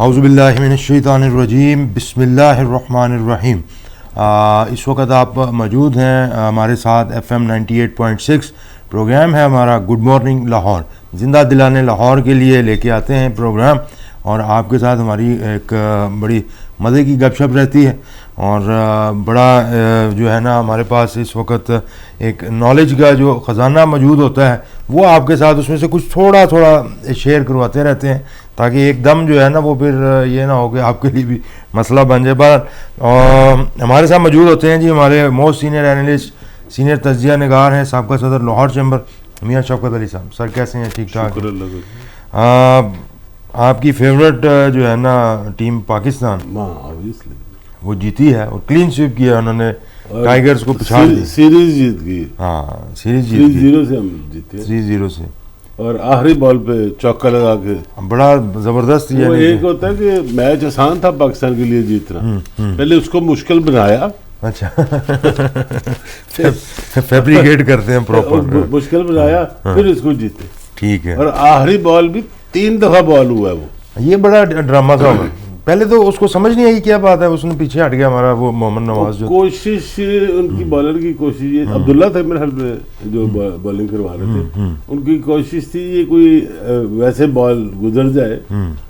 اعوذ باللہ من الشیطان الرجیم، بسم اللہ الرحمن الرحیم۔ اس وقت آپ موجود ہیں ہمارے ساتھ FM 98.6 پروگرام ہے ہمارا گڈ مارننگ لاہور، زندہ دلانے لاہور کے لیے لے کے آتے ہیں پروگرام، اور آپ کے ساتھ ہماری ایک بڑی مزے کی گپ شپ رہتی ہے، اور بڑا جو ہے نا ہمارے پاس اس وقت ایک نالج کا جو خزانہ موجود ہوتا ہے وہ آپ کے ساتھ اس میں سے کچھ تھوڑا شیئر کرواتے رہتے ہیں، تاکہ ایک دم جو ہے نا وہ پھر یہ نہ ہو کہ آپ کے لیے بھی مسئلہ بن جائے۔ پر ہمارے ساتھ موجود ہوتے ہیں جی ہمارے موسٹ سینئر اینالسٹ، سینئر تجزیہ نگار ہیں، سابقہ صدر لاہور چیمبر میاں شوکت علی صاحب۔ سر کیسے ہیں؟ ٹھیک ٹھاک؟ آپ کی فیورٹ جو ہے نا ٹیم پاکستان وہ جیتی ہے اور کلین سویپ کیا انہوں نے، ٹائیگرز کو پچھاڑ دی، سیریز جیت گئی۔ ہاں سیریز جیت گئی 3-0 سے ہم جیتے، 3-0 سے، اور آخری بال پہ چوکا لگا کے بڑا زبردست۔ وہ ایک ہوتا ہے کہ میچ آسان تھا پاکستان کے لیے جیتنا، پہلے اس کو مشکل بنایا، اچھا فیبریکیٹ کرتے ہیں پراپر، مشکل بنایا پھر اس کو جیتے، ٹھیک ہے۔ اور آخری بال بھی 3 دفعہ بال ہوا ہے، وہ یہ بڑا ڈرامہ تھا، پہلے تو اس کو سمجھ نہیں آئی کیا بات ہے، اس نے پیچھے ہٹ گیا ہمارا وہ محمد نواز جو کوشش، ان کی بالر کی کوشش، عبداللہ تھے میرے خیال میں جو بالنگ کروا رہے تھے، ان کی کوشش تھی یہ کوئی ویسے بال گزر جائے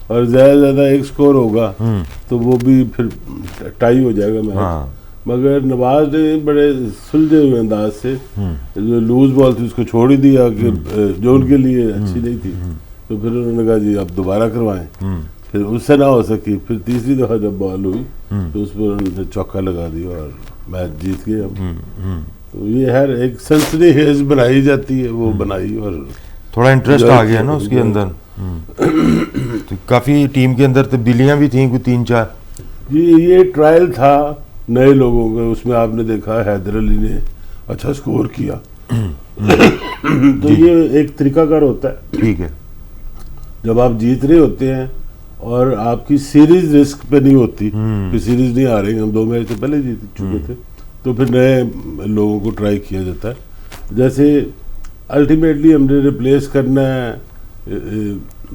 اور زیادہ زیادہ ایک سکور ہوگا تو وہ بھی پھر ٹائی ہو جائے گا میچ، مگر نواز نے بڑے سلجھے ہوئے انداز سے جو لوز بال تھی اس کو چھوڑ ہی دیا کہ جو ان کے لیے اچھی نہیں تھی، تو پھر انہوں نے کہا جی اب دوبارہ کروائیں، پھر اس سے نہ ہو سکی، پھر تیسری دفعہ جب بال ہوئی تو اس پر انہوں نے چوکا لگا دیا اور میچ جیت گئے ہم۔ تو یہ ہر ایک سنسنی خیز بنائی جاتی ہے، وہ بنائی اور تھوڑا انٹرسٹ آ گیا نا اس کے اندر، تو کافی ٹیم کے اندر تبدیلیاں بھی تھیں کوئی 3-4۔ یہ ٹرائل تھا نئے لوگوں کا، اس میں آپ نے دیکھا حیدر علی نے اچھا سکور کیا، تو یہ ایک طریقہ کار ہوتا ہے، ٹھیک ہے، جب آپ جیت رہے ہوتے ہیں اور آپ کی سیریز رسک پہ نہیں ہوتی کہ سیریز نہیں آ رہی، ہم 2 میچ سے پہلے جیت چکے تھے، تو پھر نئے لوگوں کو ٹرائی کیا جاتا ہے۔ جیسے الٹیمیٹلی ہم نے ریپلیس کرنا ہے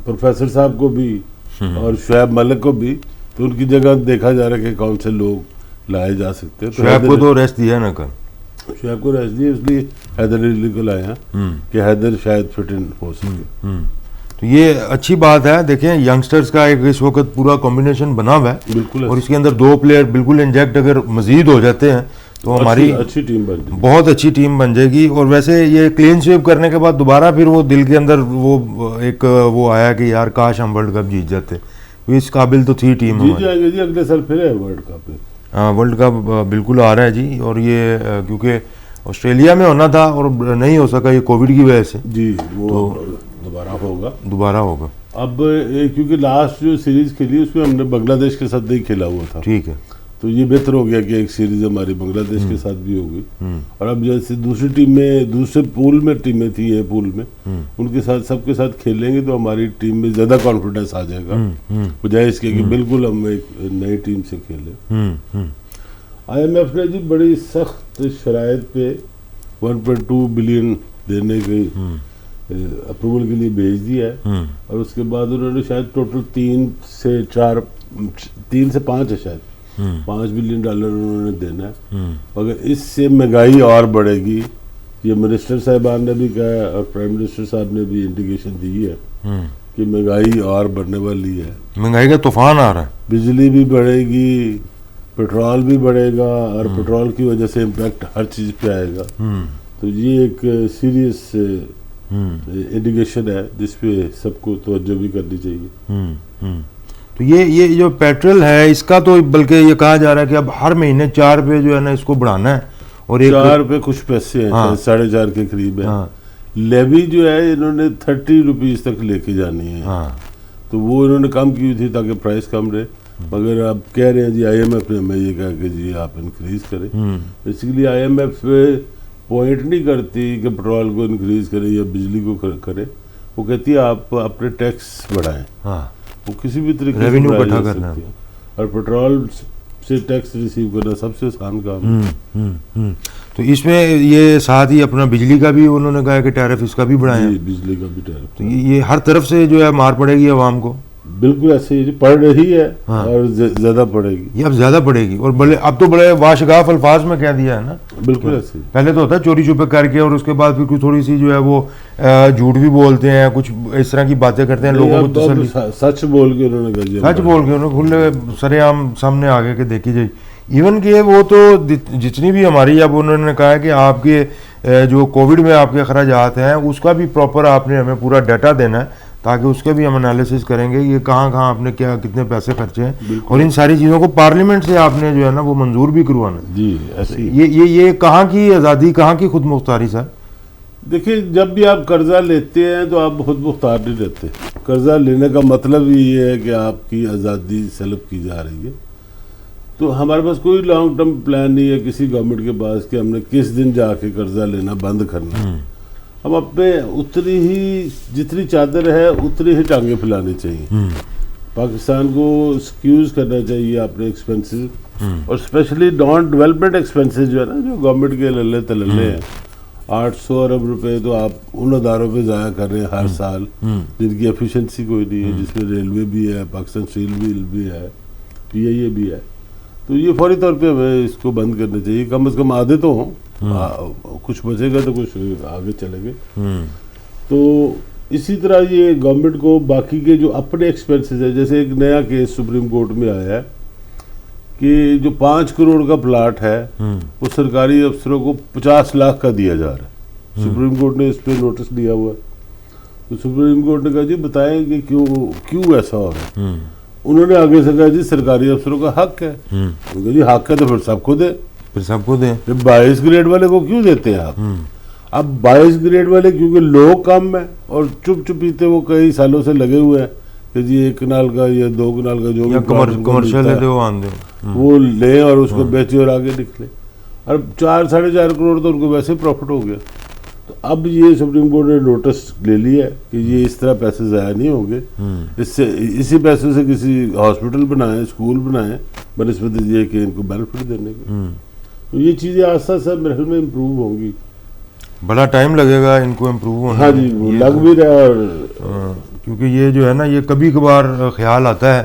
پروفیسر صاحب کو بھی اور شعیب ملک کو بھی، تو ان کی جگہ دیکھا جا رہا ہے کہ کون سے لوگ لائے جا سکتے ہیں۔ شعیب کو تو ریسٹ دیا نا کل، شعیب کو ریسٹ دیا، اس لیے حیدر علی کو لائے ہیں کہ حیدر شاید فٹ ان ہو سکے۔ تو یہ اچھی بات ہے۔ دیکھیں ینگسٹرز کا ایک اس وقت پورا کمبینیشن بنا ہوا ہے، بالکل، اور اس کے اندر 2 پلیئر بالکل انجیکٹ اگر مزید ہو جاتے ہیں تو ہماری اچھی ٹیم بن جائے، بہت اچھی ٹیم بن جائے گی۔ اور ویسے یہ کلین سویپ کرنے کے بعد دوبارہ پھر وہ دل کے اندر وہ ایک وہ آیا کہ یار کاش ہم ورلڈ کپ جیت جاتے، اس قابل تو تھی ٹیم جیت جائیں گے جی، اگلے سال پھر ہے ورلڈ کپ۔ ہاں ورلڈ کپ بالکل آ رہا ہے جی، اور یہ کیونکہ آسٹریلیا میں ہونا تھا اور نہیں ہو سکا یہ کووڈ کی وجہ سے، جی وہ دوبارہ ہوگا۔ اب کیونکہ لاسٹ جو سیریز کھیلی اس میں ہم نے بنگلہ دیش کے ساتھ نہیں کھیلا ہوا تھا، ٹھیک ہے، تو یہ بہتر ہو گیا کہ ایک سیریز ہماری بنگلہ دیش کے ساتھ بھی ہو گئی، اور اب جیسے دوسری ٹیم میں دوسرے پول میں ٹیمیں تھیں اے پول میں، ان کے ساتھ سب کے ساتھ کھیلیں گے تو ہماری ٹیم میں زیادہ کانفیڈنس آ جائے گا، بجائے اس کے کہ بالکل ہم ایک نئی ٹیم سے کھیلیں۔ IMF نے جی بڑی سخت شرائط پہ 1.2 بلین دینے کی اپروول کے لیے بھیج دیا ہے، اور اس کے بعد انہوں نے شاید ٹوٹل 3 سے 5 ہے، شاید $5 بلین انہوں نے دینا ہے، مگر اس سے مہنگائی اور بڑھے گی۔ یہ منسٹر صاحبان نے بھی کہا ہے اور پرائم منسٹر صاحب نے بھی انڈیکیشن دی ہے کہ مہنگائی اور بڑھنے والی ہے، مہنگائی کا طوفان آ رہا ہے، بجلی بھی بڑھے گی، پیٹرول بھی بڑھے گا، اور پیٹرول کی وجہ سے امپیکٹ ہر چیز پہ آئے گا، تو یہ ایک سیریس انڈیکیشن ہے جس پہ سب کو توجہ بھی کرنی چاہیے۔ تو یہ جو پیٹرول ہے اس کا تو بلکہ یہ کہا جا رہا ہے کہ اب ہر مہینے 4 پہ جو ہے نا اس کو بڑھانا ہے، اور 4 پہ کچھ پیسے ہیں، 4.5 کے قریب ہے۔ لیوی جو ہے انہوں نے 30 روپیز تک لے کے جانی ہے، تو وہ انہوں نے کم کی تھی تاکہ پرائس کم رہے، مگر اب کہہ رہے ہیں جی IMF نے ہمیں یہ کہا کہ جی آپ انکریز کریں، بیسیکلی IMF پوائنٹ نہیں کرتی کہ پیٹرول کو انکریز کرے یا بجلی کو کرے، وہ کہتی ہے آپ اپنے ٹیکس بڑھائیں، وہ کسی بھی طریقے سے ریونیو اکٹھا کرنا ہے، اور پیٹرول سے ٹیکس ریسیو کرنا سب سے آسان کام ہے۔ تو اس میں یہ ساتھ ہی اپنا بجلی کا بھی انہوں نے کہا کہ ٹیرف اس کا بھی بڑھائیں، بجلی کا بھی ٹیرف، تو یہ ہر طرف سے جو ہے مار پڑے گی عوام کو۔ بالکل ایسے ہی پڑھ رہی ہے اور زیادہ پڑھے گی. یہ اب زیادہ پڑے گی اور بڑے اب تو بڑے واشگاف الفاظ میں کہہ دیا ہے نا. بالکل ایسے ہی. پہلے تو ہوتا ہے چوری چھپے کر کے اور اس کے بعد پھر کوئی تھوڑی سی جو ہے وہ جھوٹ بھی بولتے ہیں, کچھ اس طرح کی باتیں کرتے ہیں لوگوں کو تسلی. سچ بول کے انہوں نے کہا, سچ بول کے انہوں نے کھلے سرے عام سامنے آگے کہ دیکھی جائے. ایون کہ وہ تو جتنی بھی ہماری اب انہوں نے کہا ہے کہ آپ کے جو کووڈ میں آپ کے اخراجات ہیں اس کا بھی پراپر آپ نے ہمیں پورا ڈیٹا دینا ہے تاکہ اس کے بھی ہم انالیسس کریں گے یہ کہاں کہاں آپ نے کیا کتنے پیسے خرچے ہیں اور ان ساری چیزوں کو پارلیمنٹ سے آپ نے جو ہے نا وہ منظور بھی کروانا ہے. جی ایسے یہ کہاں کی آزادی, کہاں کی خود مختاری سر؟ دیکھیے جب بھی آپ قرضہ لیتے ہیں تو آپ خود مختار نہیں رہتے. قرضہ لینے کا مطلب یہ ہے کہ آپ کی آزادی سلب کی جا رہی ہے. تو ہمارے پاس کوئی لانگ ٹرم پلان نہیں ہے کسی گورنمنٹ کے پاس کہ ہم نے کس دن جا کے قرضہ لینا بند کرنا ہے. ہم اپنے اتنی ہی جتنی چادر ہے اتنی ہی ٹانگیں پھیلانی چاہیے. پاکستان کو اسکیوز کرنا چاہیے اپنے ایکسپینسز اور اسپیشلی نان ڈیولپمنٹ ایکسپینسز جو ہے نا جو گورنمنٹ کے للے تللے ہیں. 800 ارب روپے تو آپ ان اداروں پہ ضائع کر رہے ہیں ہر سال جن کی ایفیشنسی کوئی نہیں ہے, جس میں ریلوے بھی ہے, پاکستان اسٹیل میل بھی ہے, PIA بھی ہے. تو یہ فوری طور پہ ہمیں اس کو بند کرنا چاہیے. کم از کم آدھے تو ہوں, کچھ بچے گا تو کچھ آگے چلے گے. تو اسی طرح یہ گورنمنٹ کو باقی کے جو اپنے ایکسپینسز ہے, جیسے ایک نیا کیس سپریم کورٹ میں آیا ہے کہ جو 5 کروڑ کا پلاٹ ہے وہ سرکاری افسروں کو 50 لاکھ کا دیا جا رہا ہے. سپریم کورٹ نے اس پہ نوٹس دیا ہوا ہے. تو سپریم کورٹ نے کہا جی بتائیں کہ کیوں ایسا ہو رہا ہے. انہوں نے آگے سے کہا جی سرکاری افسروں کا حق ہے. جی حق ہے تو پھر سب کو دیں. پھر سب کو دیں. 22 گریڈ والے کو کیوں دیتے ہیں آپ؟ اب 22 گریڈ والے کیونکہ لوگ کم ہیں اور چپ چپیتے وہ کئی سالوں سے لگے ہوئے ہیں کہ جی 1 کنال کا یا 2 کنال کا جو کمرشل ہے وہ لیں اور اس کو بیچے اور آگے نکلے. اور 4-4.5 کروڑ تو ان کو ویسے پروفٹ ہو گیا. تو اب یہ سپریم کورٹ نے نوٹس لے لیا ہے کہ یہ اس طرح پیسے ضائع نہیں ہوں گے. اسی پیسے سے کسی ہاسپٹل بنائیں, اسکول بنائیں بنسبت یہ کہ ان کو بینیفٹ دینے کے. تو یہ چیزیں آہستہ آہستہ میرے خیال میں امپروو ہوں گی. بڑا ٹائم لگے گا ان کو امپروو ہونے. ہاں جی وہ لگ بھی رہا ہے. اور کیونکہ یہ جو ہے نا یہ کبھی کبھار خیال آتا ہے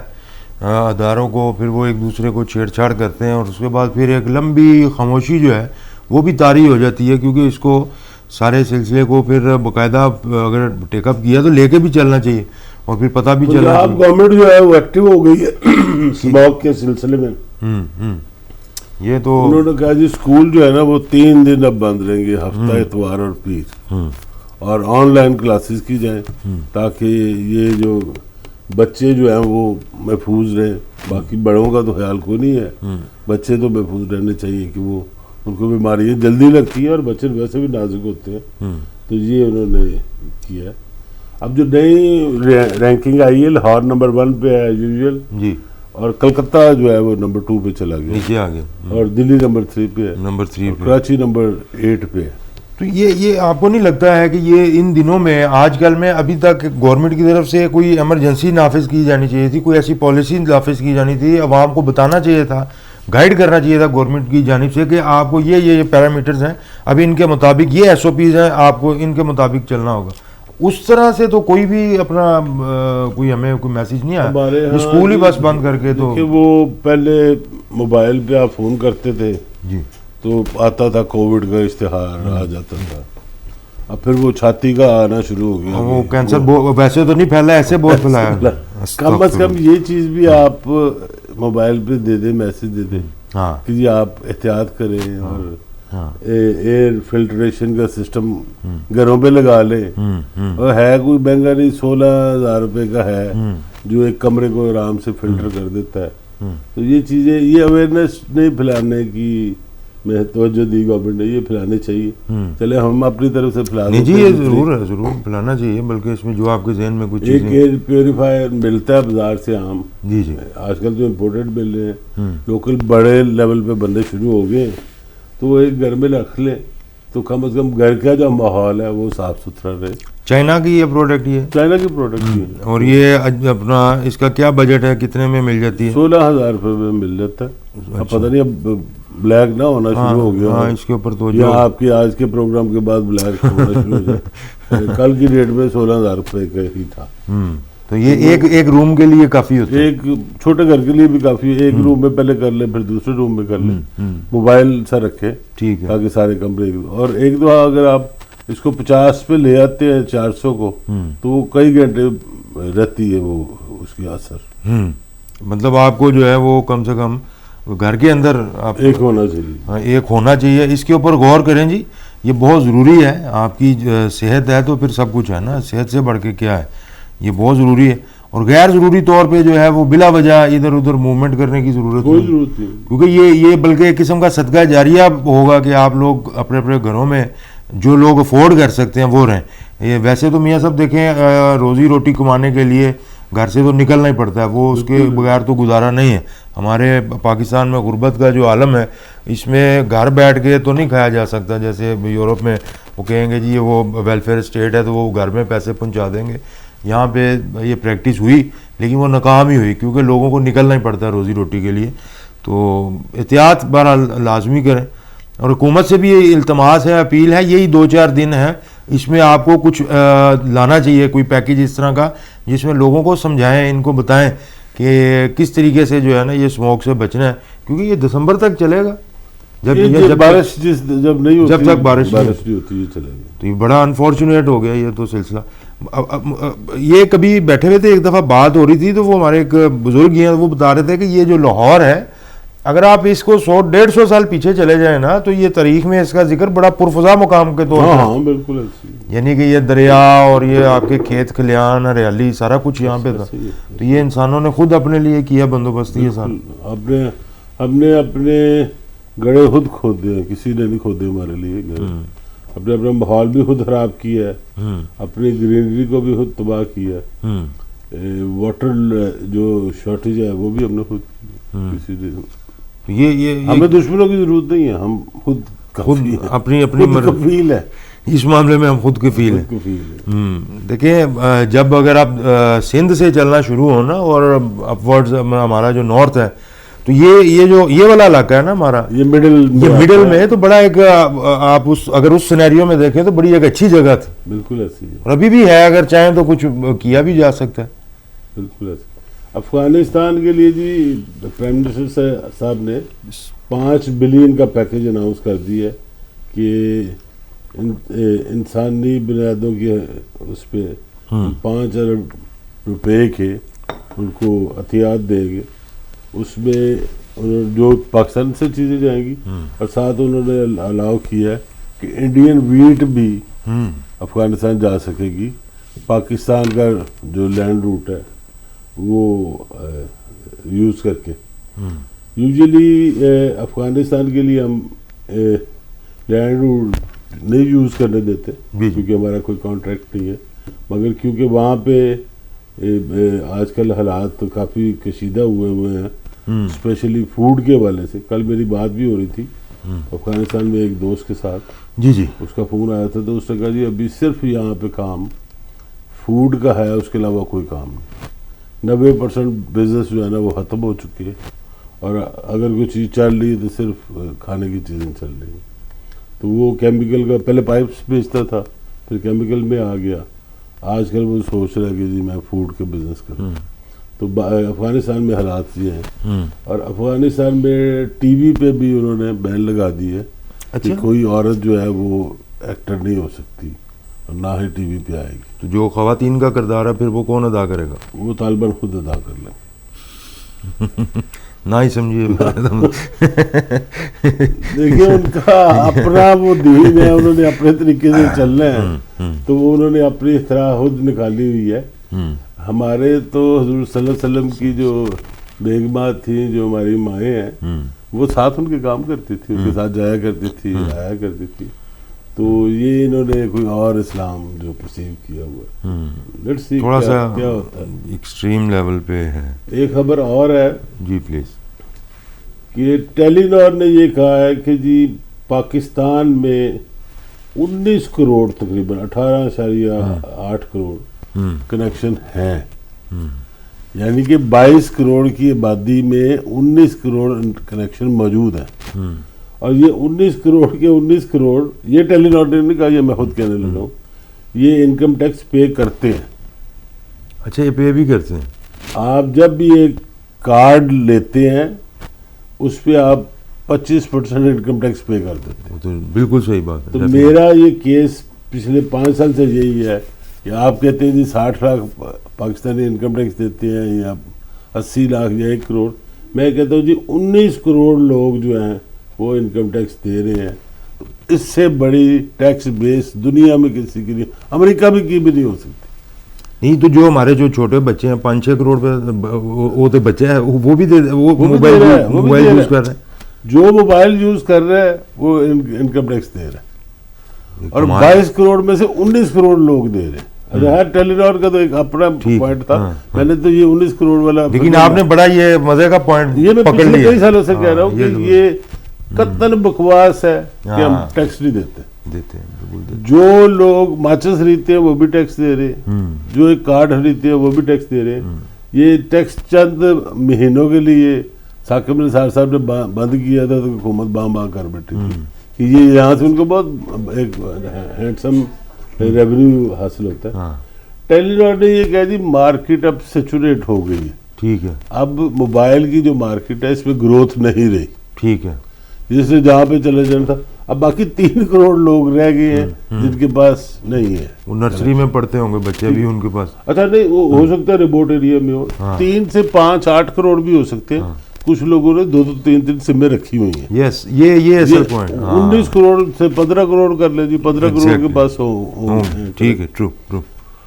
اداروں کو, پھر وہ ایک دوسرے کو چھیڑ چھاڑ کرتے ہیں اور اس کے بعد پھر ایک لمبی خاموشی جو ہے وہ بھی طاری ہو جاتی ہے. کیونکہ اس کو سارے سلسلے کو پھر باقاعدہ اگر ٹیک اپ کیا تو لے کے بھی چلنا چاہیے اور پھر پتہ بھی چلنا چاہیے. گورنمنٹ جو ہے وہ ایکٹیو ہو گئی ہے اسموک کے سلسلے میں. یہ تو انہوں نے کہا جی اسکول جو ہے نا وہ 3 دن اب بند رہیں گے, ہفتہ اتوار اور پیر, اور آن لائن کلاسز کی جائیں تاکہ یہ جو بچے جو ہیں وہ محفوظ رہیں. باقی بڑوں کا تو خیال کوئی نہیں ہے, بچے تو محفوظ رہنے چاہیے کہ وہ ان کو بیماریاں جلدی لگتی ہیں اور بچے ویسے بھی نازک ہوتے ہیں. تو یہ انہوں نے کیا ہے. اب جو نئی رینکنگ آئی ہے لاہور نمبر 1 پہ ہے یوزول جی, اور کلکتہ جو ہے وہ نمبر 2 پہ چلا گیا, نیچے آ گیا, اور دلی نمبر 3 پہ ہے, نمبر 3 پہ, کراچی نمبر 8 پہ ہے. تو یہ آپ کو نہیں لگتا ہے کہ یہ ان دنوں میں آج کل میں ابھی تک گورنمنٹ کی طرف سے کوئی ایمرجنسی نافذ کی جانی چاہیے تھی, کوئی ایسی پالیسی نافذ کی جانی تھی, عوام کو بتانا چاہیے تھا, گائیڈ کرنا چاہیے تھا گورنمنٹ کی جانب سے کہ آپ کو یہ پیرامیٹرز ہیں, ابھی ان کے مطابق یہ SOPs ہیں, آپ کو ان کے مطابق چلنا ہوگا. اس طرح سے تو کوئی بھی اپنا کوئی ہمیں کوئی میسیج نہیں آیا. اسکول ہی بس بند کر کے تو وہ پہلے موبائل پہ آپ فون کرتے تھے جی تو آتا تھا کووڈ کا اشتہار آ جاتا تھا. اب پھر وہ چھاتی کا آنا شروع ہو گیا. وہ کینسر ویسے تو نہیں پھیلا, ایسے بہت پھیلایا. کم از کم یہ چیز بھی آپ موبائل پہ دے دیں, میسیج دے دیں کہ جی آپ احتیاط کریں اور ایئر فلٹریشن کا سسٹم گھروں پہ لگا لیں. اور ہے کوئی مہنگا نہیں, 16,000 روپے کا ہے جو ایک کمرے کو آرام سے فلٹر کر دیتا ہے. تو یہ چیزیں, یہ اویئرنیس نہیں پھیلانے کی میں توجہ دی گورنمنٹ نے, یہ پھیلانے چاہیے. چلے ہم اپنی طرف سے پھیلا نہیں جی, یہ ضرور پھیلانا چاہیے, بلکہ اس میں جو آپ کے ذہن میں کچھ ایک ایئر پیوریفائر ملتا ہے بازار سے عام. جی جی, آج کل تو امپورٹڈ مل رہے ہیں, لوکل بڑے لیول پہ بندے شروع ہو گئے, تو وہ ایک گھر میں رکھ لیں تو کم از کم گھر کا جو ماحول ہے وہ صاف ستھرا رہے. چائنا کی یہ پروڈکٹ, یہ چائنا کی پروڈکٹ ہے. اور یہ اپنا اس کا کیا بجٹ ہے, کتنے میں مل جاتی ہے؟ 16,000 روپے میں مل جاتا ہے. اب پتہ نہیں اب بلیک نہ ہونا شروع ہو گیا, اس کے اوپر تو یا آپ کی آج کے پروگرام کے بعد بلیک ہونا شروع ہو جائے. کل کی ڈیٹ میں 16,000 روپے کا ہی تھا. تو یہ ایک روم کے لیے کافی ہوتا ہے؟ ایک چھوٹے گھر کے لیے بھی کافی ہے. ایک روم میں پہلے کر لیں, پھر دوسرے روم میں کر لیں, موبائل سا رکھیں, ٹھیک ہے. تاکہ سارے کمرے. اور ایک دفعہ اگر آپ اس کو 50 پہ لے آتے ہیں 400 کو, تو وہ کئی گھنٹے رہتی ہے وہ اس کی اثر. مطلب آپ کو جو ہے وہ کم سے کم گھر کے اندر آپ ایک ہونا چاہیے. ہاں, ایک ہونا چاہیے. اس کے اوپر غور کریں جی, یہ بہت ضروری ہے. آپ کی صحت ہے تو پھر سب کچھ ہے نا, صحت سے بڑھ کے کیا ہے, یہ بہت ضروری ہے. اور غیر ضروری طور پہ جو ہے وہ بلا وجہ ادھر ادھر موومنٹ کرنے کی ضرورت کوئی نہیں, ضرورت نہیں, کیونکہ یہ بلکہ ایک قسم کا صدقہ جاریہ ہوگا کہ آپ لوگ اپنے اپنے گھروں میں جو لوگ افورڈ کر سکتے ہیں وہ رہیں. یہ ویسے تو میاں صاحب دیکھیں, روزی روٹی کمانے کے لیے گھر سے تو نکلنا ہی پڑتا ہے, وہ اس کے بغیر تو گزارا نہیں ہے. ہمارے پاکستان میں غربت کا جو عالم ہے, اس میں گھر بیٹھ کے تو نہیں کھایا جا سکتا. جیسے یورپ میں وہ کہیں گے جی وہ ویلفیئر اسٹیٹ ہے تو وہ گھر میں پیسے پہنچا دیں گے. یہاں پہ یہ پریکٹس ہوئی لیکن وہ ناکام ہی ہوئی, کیونکہ لوگوں کو نکلنا ہی پڑتا ہے روزی روٹی کے لیے. تو احتیاط بہرحال لازمی کریں. اور حکومت سے بھی یہ التماس ہے, اپیل ہے, یہی 2-4 دن ہیں, اس میں آپ کو کچھ لانا چاہیے, کوئی پیکیج اس طرح کا جس میں لوگوں کو سمجھائیں, ان کو بتائیں کہ کس طریقے سے جو ہے نا یہ اسموک سے بچنا ہے, کیونکہ یہ دسمبر تک چلے گا. جب بارش جب نہیں ہوتی, جب تک بارش نہیں ہوتی یہ چلے گا. تو یہ بڑا انفارچونیٹ ہو گیا یہ تو سلسلہ. یہ کبھی بیٹھے ہوئے تھے, ایک دفعہ بات ہو رہی تھی تو وہ ہمارے ایک بزرگ ہیں, وہ بتا رہے تھے کہ یہ جو لاہور ہے, اگر آپ اس کو 100-150 سال پیچھے چلے جائیں نا تو یہ تاریخ میں اس کا ذکر بڑا پرفضا مقام کے طور پر. ہاں بالکل ایسی, یعنی کہ یہ دریا اور یہ آپ کے کھیت کھلیان, ہریالی, سارا کچھ یہاں پہ تھا. تو یہ انسانوں نے خود اپنے لیے کیا بندوبست. یہ سارا ہم نے اپنے گڑھے خود کھودے ہیں, کسی نے نہیں کھودے ہمارے لیے گڑھے. اپنے اپنا ماحول بھی خود خراب کیا ہے, اپنی گرینری کو بھی خود تباہ کیا ہے. واٹر جو شارٹیج ہے وہ بھی ہم نے خود کسی نے. ہمیں دشمنوں کی ضرورت نہیں ہے, ہم خود اپنی کفیل ہے اس معاملے میں, ہم خود کفیل ہیں. دیکھیں جب اگر آپ سندھ سے چلنا شروع ہو نا اور اپورڈز ہمارا جو نارتھ ہے, تو یہ والا علاقہ ہے نا ہمارا, یہ مڈل میں, تو بڑا ایک آپ اگر اس سینیریو میں دیکھیں تو بڑی ایک اچھی جگہ تھی. بالکل ایسی ہے, اور ابھی بھی ہے, اگر چاہیں تو کچھ کیا بھی جا سکتا ہے. بالکل ایسی. افغانستان کے لیے جی پرائم منسٹر صاحب نے 5 بلین کا پیکیج اناؤنس کر دی ہے کہ انسانی بنیادوں کی اس پہ 5 ارب روپے کے ان کو عطیات دیں گے. اس میں جو پاکستان سے چیزیں جائیں گی, اور ساتھ انہوں نے الاؤ کیا ہے کہ انڈین ویٹ بھی افغانستان جا سکے گی. پاکستان کا جو لینڈ روٹ ہے وہ یوز کر کے. یوزلی افغانستان کے لیے ہم لینڈ روٹ نہیں یوز کرنے دیتے کیونکہ ہمارا کوئی کانٹریکٹ نہیں ہے, مگر کیونکہ وہاں پہ آج کل حالات تو کافی کشیدہ ہوئے ہیں, اسپیشلی فوڈ کے حوالے سے. کل میری بات بھی ہو رہی تھی افغانستان میں ایک دوست کے ساتھ, جی اس کا فون آیا تھا, تو اس نے کہا جی ابھی صرف یہاں پہ کام فوڈ کا ہے, اس کے علاوہ کوئی کام نہیں. 90% بزنس جو ہے نا وہ ختم ہو چکی ہے, اور اگر کوئی چیز چل رہی ہے تو صرف کھانے کی چیزیں چل رہی ہیں. تو وہ کیمیکل کا پہلے پائپس بیچتا تھا, پھر کیمیکل میں آ گیا, آج کل وہ سوچ رہا ہے کہ جی میں فوڈ کا بزنس کروں. تو افغانستان میں حالات یہ ہیں, اور افغانستان میں ٹی وی پہ بھی انہوں نے بین لگا دی ہے کہ کوئی عورت جو ہے وہ ایکٹر نہیں ہو سکتی, اور نہ ہی ٹی وی پہ آئے گی. تو جو خواتین کا کردار ہے پھر وہ کون ادا کرے گا؟ وہ طالبان خود ادا کر لیں. نہ ہی سمجھیے. دیکھیے ان کا اپنا وہ دین ہے, انہوں نے اپنے طریقے سے چلنا ہے, تو وہ انہوں نے اپنی اختراع خود نکالی ہوئی ہے. ہمارے تو حضور صلی اللہ علیہ وسلم کی جو بیگمات تھیں, جو ہماری مائیں ہیں, وہ ساتھ ان کے کام کرتی تھی, ان کے ساتھ جایا کرتی تھی, آیا کرتی تھی. تو یہ انہوں نے کوئی اور اسلام جو پرسیو کیا ہوا ہے, تھوڑا سا کیا ہوتا ہے, ایکسٹریم لیول پہ ہے. ایک خبر اور ہے جی پلیز, کہ ٹیلی نار نے یہ کہا ہے کہ جی پاکستان میں 19 کروڑ تقریباً 18.8 کروڑ کنیکشن ہیں. یعنی کہ 22 کروڑ کی آبادی میں 19 کروڑ کنیکشن موجود ہیں. اور یہ 19 کروڑ کے 19 کروڑ, یہ ٹیلی نار نے نہیں کہا, یہ میں خود کہنے لگا ہوں, یہ انکم ٹیکس پے کرتے ہیں. اچھا یہ پے بھی کرتے ہیں؟ آپ جب بھی ایک کارڈ لیتے ہیں اس پہ آپ 25% انکم ٹیکس پے کر دیتے ہیں. وہ تو بالکل صحیح بات ہے. تو میرا یہ کیس پچھلے 5 سال سے یہی ہے کہ آپ کہتے ہیں جی 60 لاکھ پاکستانی انکم ٹیکس دیتے ہیں یا 80 لاکھ یا 1 کروڑ. میں کہتا ہوں جی 19 کروڑ لوگ جو ہیں وہ انکم ٹیکس دے رہے ہیں. اس سے بڑی ٹیکس بیس دنیا میں کسی کی نہیں, امریکہ میں کی بھی نہیں ہو سکتی. نہیں تو جو ہمارے جو چھوٹے بچے ہیں 5-6 کروڑ پہ وہ تو بچے ہیں وہ بھی وہ موبائل یوز کر رہے ہیں. جو موبائل یوز کر رہے ہیں وہ انکم ٹیکس دے رہے ہیں, اور 22 کروڑ میں سے 19 کروڑ لوگ دے رہے ہیں. ہر ٹیلی نار کا تو ایک اپنا پوائنٹ تھا, میں نے تو یہ 19 کروڑ والا, لیکن آپ نے بڑا یہ مزے کا پوائنٹ یہ میں پکڑ پچھلے لیا. کئی سالوں سے کہہ رہا ہوں کہ یہ قطعاً بکواس ہے کہ ہم ٹیکس نہیں دیتے. جو لوگ ماچس خریدتے ہیں وہ بھی ٹیکس دے رہے ہیں, جو ایک کارڈ خریدتے ہیں وہ بھی ٹیکس دے رہے ہیں. یہ ٹیکس چند مہینوں کے لیے ثاقب نثار صاحب نے بند کیا تھا تو حکومت باں کر بیٹھی تھی کہ یہ یہاں سے ان کو بہت ایک ہینڈسم ریونیو حاصل ہوتا ہے. ٹیلی نار نے یہ کہا جی مارکیٹ اب سیچوریٹ ہو گئی ہے, ٹھیک ہے, اب موبائل کی جو مارکیٹ ہے اس میں گروتھ نہیں رہی, ٹھیک ہے, جس سے جہاں پہ چلے جانا تھا. اب باقی 3 کروڑ لوگ رہ گئے ہیں جن کے پاس نہیں ہے. وہ نرسری میں پڑھتے ہوں گے بچے بھی ان کے پاس. اچھا نہیں, وہ ہو سکتا ہے ریموٹ ایریا میں ہو. 3 سے 5-8 کروڑ بھی ہو سکتے ہیں. کچھ لوگوں نے 2-3 سمیں رکھی ہوئی ہیں. یس یہ اصل پوائنٹ. 19 کروڑ سے 15 کروڑ کر لیں جی, 15 کروڑ کے پاس ہو. ٹھیک ہے, ٹرو.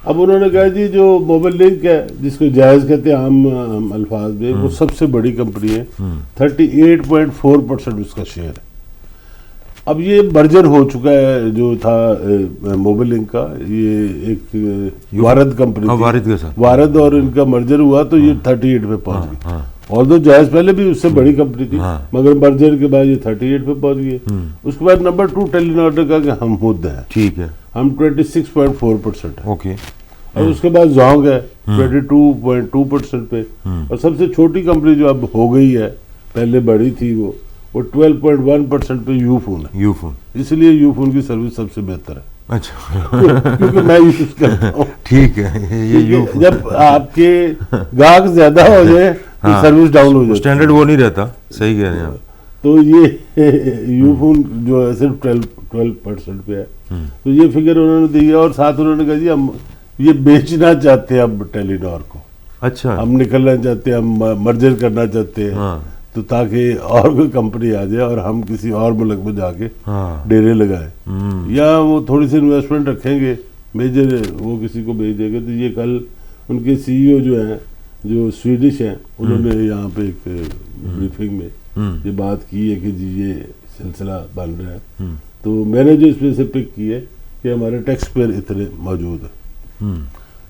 اب انہوں نے کہا جی جو موبائل لنک ہے جس کو جائز کہتے ہیں عام الفاظ میں, وہ سب سے بڑی کمپنی ہے, 38.4% اس کا شیئر ہے. اب یہ مرجر ہو چکا ہے جو تھا موبائل لنک کا, یہ ایک وارد کمپنی تھی, وارد اور ان کا مرجر ہوا تو یہ 38 پہ پہنچ گئی. اور تو جائز پہلے بھی اس سے بڑی کمپنی تھی مگر مرجر کے بعد یہ 38 پہ پہنچ گئی. اس کے بعد نمبر 2 ٹیلی نار نے کہا کہ ہم مد ہیں, ٹھیک ہے, ہم 26.4% ہیں. اوکے. اور اس کے بعد زونگ ہے 22.2% پہ. اور سب سے چھوٹی کمپنی جو اب ہو گئی ہے, پہلے بڑی تھی وہ 12.1% پہ یو فون ہے. اس لیے یو فون کی سروس سب سے بہتر ہے. اچھا کیونکہ میں یوز کرتا ہوں. ٹھیک ہے, جب آپ کے گاہک زیادہ ہو جائے تو سروس ڈاؤن ہو جائے, اسٹینڈرڈ وہ نہیں رہتا. صحیح کہہ رہے ہیں آپ. تو یہ یو فون جو ہے صرف 12% پہ ہے. تو یہ فگر انہوں نے دی, اور ساتھ انہوں نے کہا جی ہم یہ بیچنا چاہتے ہیں اب ٹیلی نار کو. اچھا, ہم نکلنا چاہتے ہیں, ہم مرجر کرنا چاہتے ہیں, تو تاکہ اور کوئی کمپنی آ جائے اور ہم کسی اور ملک میں جا کے ڈیرے لگائیں, یا وہ تھوڑی سی انویسٹمنٹ رکھیں گے, میجر وہ کسی کو بھیج دیں گے. تو یہ کل ان کے CEO جو ہیں جو سویڈش ہیں, انہوں نے یہاں پہ ایک بریفنگ میں یہ بات کی ہے کہ جی یہ سلسلہ بن رہا ہے. تو میں نے جو اس میں سے پک کی ہے کہ ہمارے ٹیکس پیئر اتنے موجود ہیں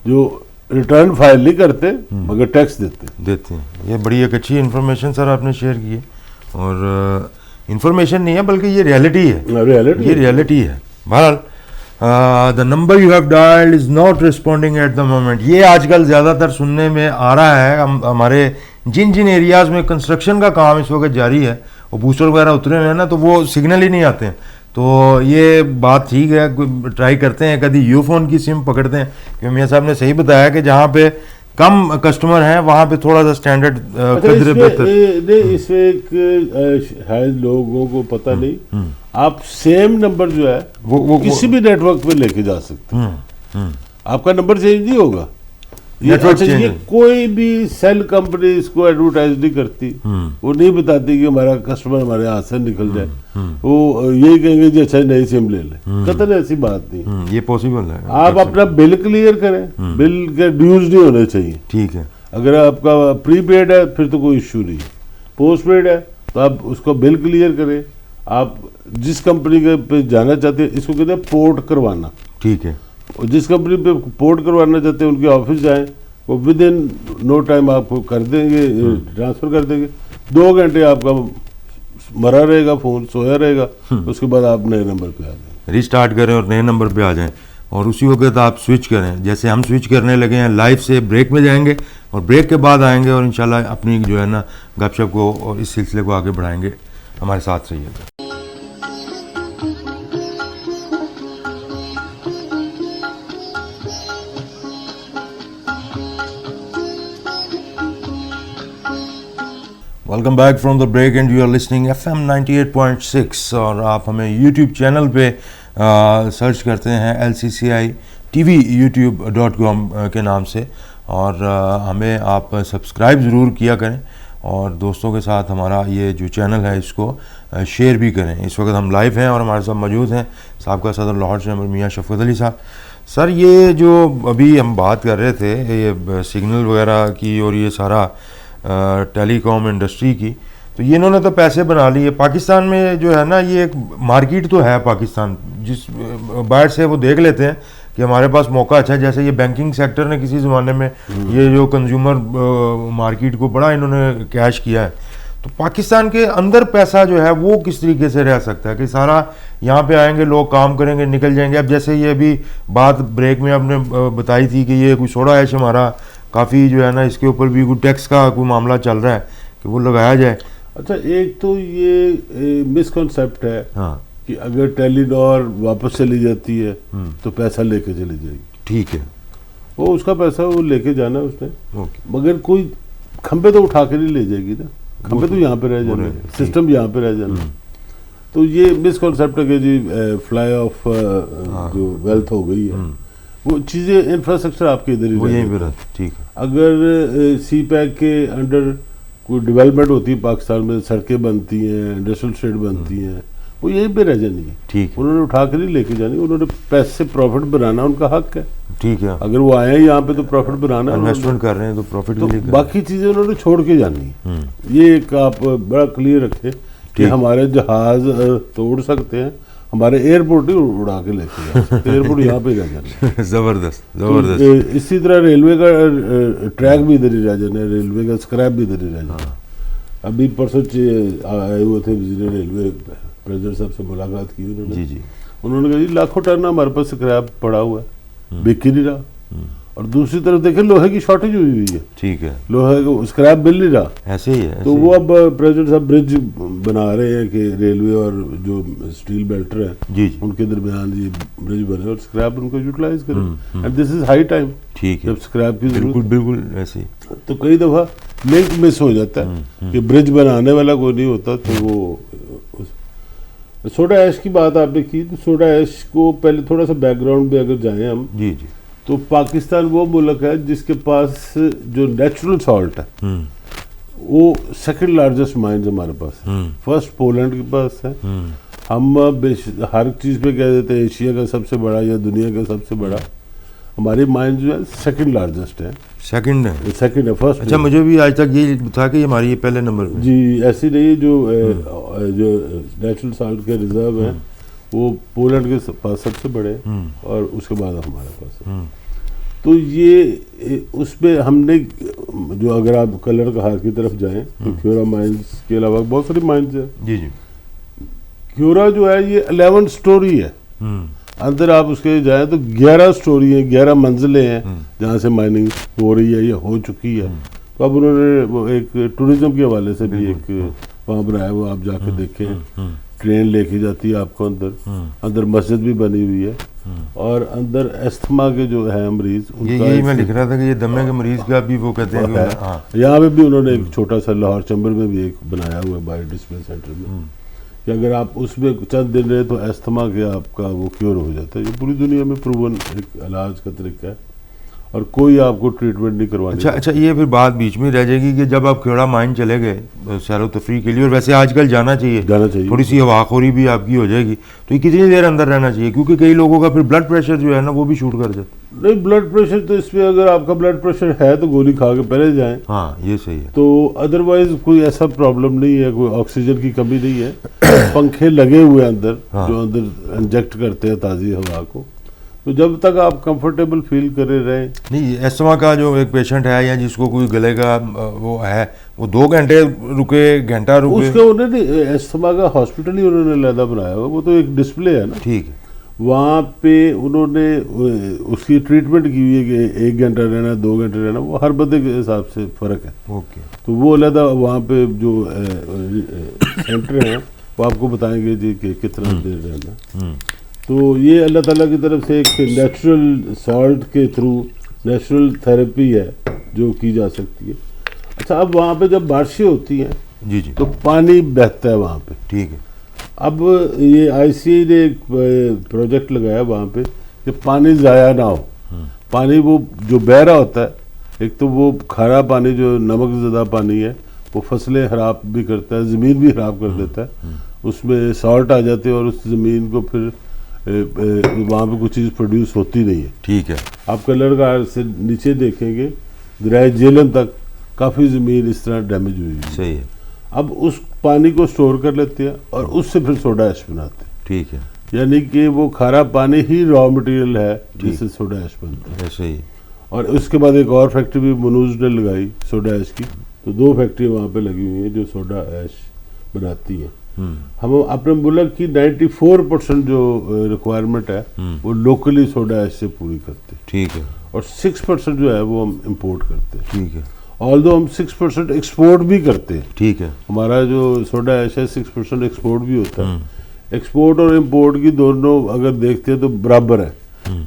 جو ریٹرن فائل نہیں کرتے مگر ٹیکس دیتے ہیں. یہ بڑی ایک اچھی انفارمیشن سر آپ نے شیئر کی ہے, اور انفارمیشن نہیں ہے بلکہ یہ ریئلٹی ہے, یہ ریئلٹی ہے. بہرحال the number you have dialled is not responding at the moment. یہ آج کل زیادہ تر سننے میں آ رہا ہے. ہمارے جن ایریاز میں کنسٹرکشن کا کام اس وقت جاری ہے, وہ بوسٹر وغیرہ اترے ہوئے ہیں نا, تو وہ سگنل ہی نہیں آتے ہیں. تو یہ بات ٹھیک ہے, ٹرائی کرتے ہیں, کبھی یو فون کی سم پکڑتے ہیں, کہ میاں صاحب نے صحیح بتایا کہ جہاں پہ کم کسٹمر ہیں وہاں پہ تھوڑا سا اسٹینڈرڈ قدرے بہتر. اس میں ایک ہے لوگوں کو پتہ نہیں, آپ سیم نمبر جو ہے وہ کسی بھی نیٹ ورک پہ لے کے جا سکتے ہیں. آپ کا نمبر چینج نہیں ہوگا. یہ کوئی بھی سیل کمپنی اس کو ایڈورٹائز نہیں کرتی, وہ نہیں بتاتی کہ ہمارا کسٹمر ہمارے ہاتھ سے نکل جائے. وہ یہی کہیں گے جی اچھا نئی سم لے لیں, قطعاً ایسی بات نہیں. یہ پاسبل ہے. آپ اپنا بل کلیئر کریں, بل کے ڈیوز نہیں ہونے چاہیے. ٹھیک ہے. اگر آپ کا پری پیڈ ہے پھر تو کوئی ایشو نہیں. پوسٹ پیڈ ہے تو آپ اس کو بل کلیئر کریں. آپ جس کمپنی کے پہ جانا چاہتے ہیں, اس کو کہتے ہیں پورٹ کروانا. ٹھیک ہے. جس کمپنی پہ پورٹ کروانا چاہتے ہیں ان کے آفس جائیں, وہ ود ان نو ٹائم آپ کو کر دیں گے, ٹرانسفر کر دیں گے. 2 گھنٹے آپ کا مرا رہے گا, فون سویا رہے گا, اس کے بعد آپ نئے نمبر پہ آ جائیں, ریسٹارٹ کریں اور نئے نمبر پہ آ جائیں, اور اسی وقت آپ سوئچ کریں. جیسے ہم سوئچ کرنے لگے ہیں, لائف سے بریک میں جائیں گے اور بریک کے بعد آئیں گے, اور انشاءاللہ اپنی جو ہے نا گپ شپ کو اور اس سلسلے کو آگے بڑھائیں گے. ہمارے ساتھ رہیے گا. Welcome back from the break and you are listening FM 98.6 اور آپ ہمیں یوٹیوب چینل پہ سرچ کرتے ہیں LCCI TV youtube.com کے نام سے، اور ہمیں آپ سبسکرائب ضرور کیا کریں اور دوستوں کے ساتھ ہمارا یہ جو چینل ہے اس کو شیئر بھی کریں۔ اس وقت ہم لائیو ہیں اور ہمارے ساتھ موجود ہیں سابقہ صدر لاہور چیمبر میاں شفقت علی صاحب۔ سر، یہ جو ابھی ہم بات کر رہے تھے یہ سگنل وغیرہ کی اور یہ سارا ٹیلی کام انڈسٹری کی، تو یہ انہوں نے تو پیسے بنا لیے۔ پاکستان میں جو ہے نا یہ ایک مارکیٹ تو ہے پاکستان، جس باہر سے وہ دیکھ لیتے ہیں کہ ہمارے پاس موقع اچھا ہے، جیسے یہ بینکنگ سیکٹر نے کسی زمانے میں یہ جو کنزیومر مارکیٹ کو بڑا انہوں نے کیش کیا ہے، تو پاکستان کے اندر پیسہ جو ہے وہ کس طریقے سے رہ سکتا ہے کہ سارا یہاں پہ آئیں گے لوگ، کام کریں گے، نکل جائیں گے۔ اب جیسے یہ ابھی بات بریک میں آپ نے بتائی تھی کہ یہ کوئی سوڈا ایش ہمارا کافی جو ہے نا اس کے اوپر بھی کوئی ٹیکس کا کوئی معاملہ چل رہا ہے کہ وہ لگایا جائے۔ اچھا، ایک تو یہ مسکنسیپٹ ہے ہاں کہ اگر ٹیلی ڈور واپس چلی جاتی ہے تو پیسہ لے کے چلی جائے گی، ٹھیک ہے، وہ اس کا پیسہ وہ لے کے جانا ہے اس نے، اوکے، مگر کوئی کھمبے تو اٹھا کے نہیں لے جائے گی نا، کھمبے تو یہاں پہ رہ جانا ہے، سسٹم یہاں پہ رہ جانا ہے۔ تو یہ مسکنسیپٹ ہے کہ جی فلائی آف جو ویلتھ ہو گئی ہے، وہ چیزیں انفراسٹرکچر آپ کے ادھر ہی وہ رہ یہیں پہ جاتا ہے۔ ٹھیک ہے، اگر سی پیک کے انڈر کوئی ڈیولپمنٹ ہوتی ہے پاکستان میں، سڑکیں بنتی ہیں، انڈسٹریل اسٹیٹ بنتی ہیں، وہ یہیں پہ رہ جانی ہے، ٹھیک ہے، انہوں نے اٹھا کے نہیں لے کے جانی، انہوں نے پیسے سے پروفٹ بنانا ان کا حق ہے۔ ٹھیک ہے، اگر وہ آئے ہیں یہاں پہ تو پروفٹ بنانا ہے، انویسٹمنٹ کر رہے ہیں تو پروفٹ تو کے لیے باقی چیزیں انہوں نے چھوڑ کے جانی ہے۔ یہ ایک آپ بڑا کلیئر رکھیں کہ ہمارے جہاز تو اڑ سکتے ہیں، ہمارے ایئرپورٹ ہی اڑا کے لے کے جا سکتے، ایئرپورٹ یہاں پہ رہ جانا۔ زبردست زبردست۔ اسی طرح ریلوے کا ٹریک بھی ادھر ہی رہ جانا ہے، ریلوے کا اسکریپ بھی ادھر ہی رہ جانا۔ ابھی پرسوں آئے ہوئے تھے وزیر ریلوے، پریزیڈنٹ صاحب سے ملاقات کی انہوں نے، جی انہوں نے کہا جی لاکھوں ٹن ہمارے پاس اسکریپ پڑا ہوا ہے، بک ہی نہیں رہا۔ اور دوسری طرف دیکھیں لوہے کی شارٹیج ہوئی ہے، ٹھیک ہے، لوہے کو اسکریپ مل نہیں رہا، ایسے ہی ہے، تو وہ اب پریزیڈنٹ صاحب برج بنا رہے ہیں کہ ریلوے اور جو اسٹیل بیلٹر ہیں جی ان کے درمیان یہ برج بنے اور اسکریپ ان کو یوٹیلائز کریں، and this is high time, ٹھیک ہے، جب اسکریپ کی ضرورت بالکل بالکل ایسے ہی۔ تو کئی دفعہ لنک مس ہو جاتا ہے کہ برج بنانے والا کوئی نہیں ہوتا، تو وہ سوڈا ایش کی بات آپ نے کی، تو سوڈا ایش کو پہلے تھوڑا سا بیک گراؤنڈ میں اگر جائیں ہم، جی جی، تو پاکستان وہ ملک ہے جس کے پاس جو نیچرل سالٹ ہے وہ سیکنڈ لارجسٹ مائنز ہمارے پاس ہے، فرسٹ پولینڈ کے پاس ہے۔ ہم ہر چیز پہ کہہ دیتے ہیں ایشیا کا سب سے بڑا یا دنیا کا سب سے بڑا، ہماری مائنز جو ہے سیکنڈ لارجسٹ ہے، سیکنڈ ہے، سیکنڈ ہے، فرسٹ۔ اچھا، مجھے بھی آج تک یہ تھا کہ ہماری یہ پہلے نمبر پہ۔ جی ایسی نہیں، جو نیچرل سالٹ کے ریزرو ہیں وہ پولینڈ کے پاس سب سے بڑے ہیں اور اس کے بعد ہمارے پاس ہے۔ تو یہ اس میں ہم نے جو اگر آپ کلر کہار کی طرف جائیں تو کیورا مائنز کے علاوہ بہت ساری مائنز ہیں۔ جی جی، کیورا جو ہے یہ 11 سٹوری ہے، اندر آپ اس کے جائیں تو 11 سٹوری ہیں، 11 منزلیں ہیں جہاں سے مائننگ ہو رہی ہے یا ہو چکی ہے۔ تو اب انہوں نے وہ ایک ٹورزم کے حوالے سے بھی ایک وہاں بنایا، وہ آپ جا کے دیکھیں، ٹرین لے کے جاتی ہے آپ کو اندر مسجد بھی بنی ہوئی ہے، اور اندر استھما کے جو ہے مریض ان کا، یہی میں لکھ رہا تھا کہ یہ دمے کے مریض کا بھی وہ کہتے ہیں کہ ہاں، یہاں پہ بھی انہوں نے ایک چھوٹا سا لاہور چیمبر میں بھی ایک بنایا ہوا ہے بایو ڈسپلے سینٹر میں، کہ اگر آپ اس میں چند دن رہے تو استھما کے آپ کا وہ کیور ہو جاتا ہے۔ یہ پوری دنیا میں پروون ایک علاج کا طریقہ ہے اور کوئی آپ کو ٹریٹمنٹ نہیں کروانی۔ اچھا، یہ پھر بات بیچ میں رہ جائے گی کہ جب آپ کیوڑا مائن چلے گئے سیر و تفریح کے لیے، اور ویسے آج کل جانا چاہیے، تھوڑی سی ہوا خوری بھی آپ کی ہو جائے گی، تو یہ کتنی دیر اندر رہنا چاہیے؟ کیونکہ کئی لوگوں کا پھر بلڈ پریشر جو ہے نا وہ بھی شوٹ کر جاتا ہے۔ نہیں، بلڈ پریشر تو اس میں اگر آپ کا بلڈ پریشر ہے تو گولی کھا کے پہلے جائیں، ہاں یہ صحیح ہے، تو ادروائز کوئی ایسا پرابلم نہیں ہے، کوئی آکسیجن کی کمی نہیں ہے، پنکھے لگے ہوئے اندر جو اندر انجیکٹ کرتے ہیں تازی ہوا کو، تو جب تک آپ کمفرٹیبل فیل کرے رہیں۔ نہیں، استھما کا جو ایک پیشنٹ ہے یا جس کو کوئی گلے کا وہ ہے، وہ 2 گھنٹے رکے، گھنٹہ رکے، اس کا انہوں نے استھما کا ہاسپٹل ہی انہوں نے علیحدہ بنایا ہوا، وہ تو ایک ڈسپلے ہے نا، ٹھیک ہے، وہاں پہ انہوں نے اس کی ٹریٹمنٹ کی ہوئی ہے کہ 1 گھنٹہ رہنا، 2 گھنٹے رہنا، وہ ہر بندے کے حساب سے فرق ہے، اوکے، تو وہ علیحدہ وہاں پہ جو سینٹر ہیں وہ آپ کو بتائیں گے جی کہ کتنا دیر رہنا۔ تو یہ اللہ تعالیٰ کی طرف سے ایک نیچرل سالٹ کے تھرو نیچرل تھراپی ہے جو کی جا سکتی ہے۔ اچھا، اب وہاں پہ جب بارشیں ہوتی ہیں جی جی تو پانی بہتا ہے وہاں پہ. ٹھیک ہے. اب یہ آئی سی آئی نے ایک پروجیکٹ لگایا وہاں پہ کہ پانی ضائع نہ ہو. پانی وہ جو بہہ رہا ہوتا ہے، ایک تو وہ کھارا پانی جو نمک زدہ پانی ہے وہ فصلیں خراب بھی کرتا ہے، زمین بھی خراب کر دیتا ہے. اس میں سالٹ آ جاتے ہیں اور اس زمین کو پھر وہاں پہ کوئی چیز پروڈیوس ہوتی نہیں ہے. ٹھیک ہے. آپ کلر کا سے نیچے دیکھیں گے دریائے جیلم تک کافی زمین اس طرح ڈیمیج ہوئی ہے. صحیح ہے. اب اس پانی کو سٹور کر لیتے ہیں اور اس سے پھر سوڈا ایش بناتے ہیں. ٹھیک ہے. یعنی کہ وہ کھارا پانی ہی را مٹیریل ہے جس سے سوڈا ایش بنتا ہے. ایسے ہی. اور اس کے بعد ایک اور فیکٹری بھی منوز نے لگائی سوڈا ایش کی. تو 2 فیکٹری وہاں پہ لگی ہوئی ہیں جو سوڈا ایش بناتی ہیں. ہم اپنے ملک کی 94% جو ریکوائرمنٹ ہے وہ لوکلی سوڈا ایش سے پوری کرتے ہیں. ٹھیک ہے. اور 6% جو ہے وہ ہم امپورٹ کرتے ہیں. ٹھیک ہے. آلدو ہم 6% ایکسپورٹ بھی کرتے ہیں. ٹھیک ہے. ہمارا جو سوڈا ایش ہے 6% ایکسپورٹ بھی ہوتا ہے. ایکسپورٹ اور امپورٹ کی دونوں اگر دیکھتے ہیں تو برابر ہے.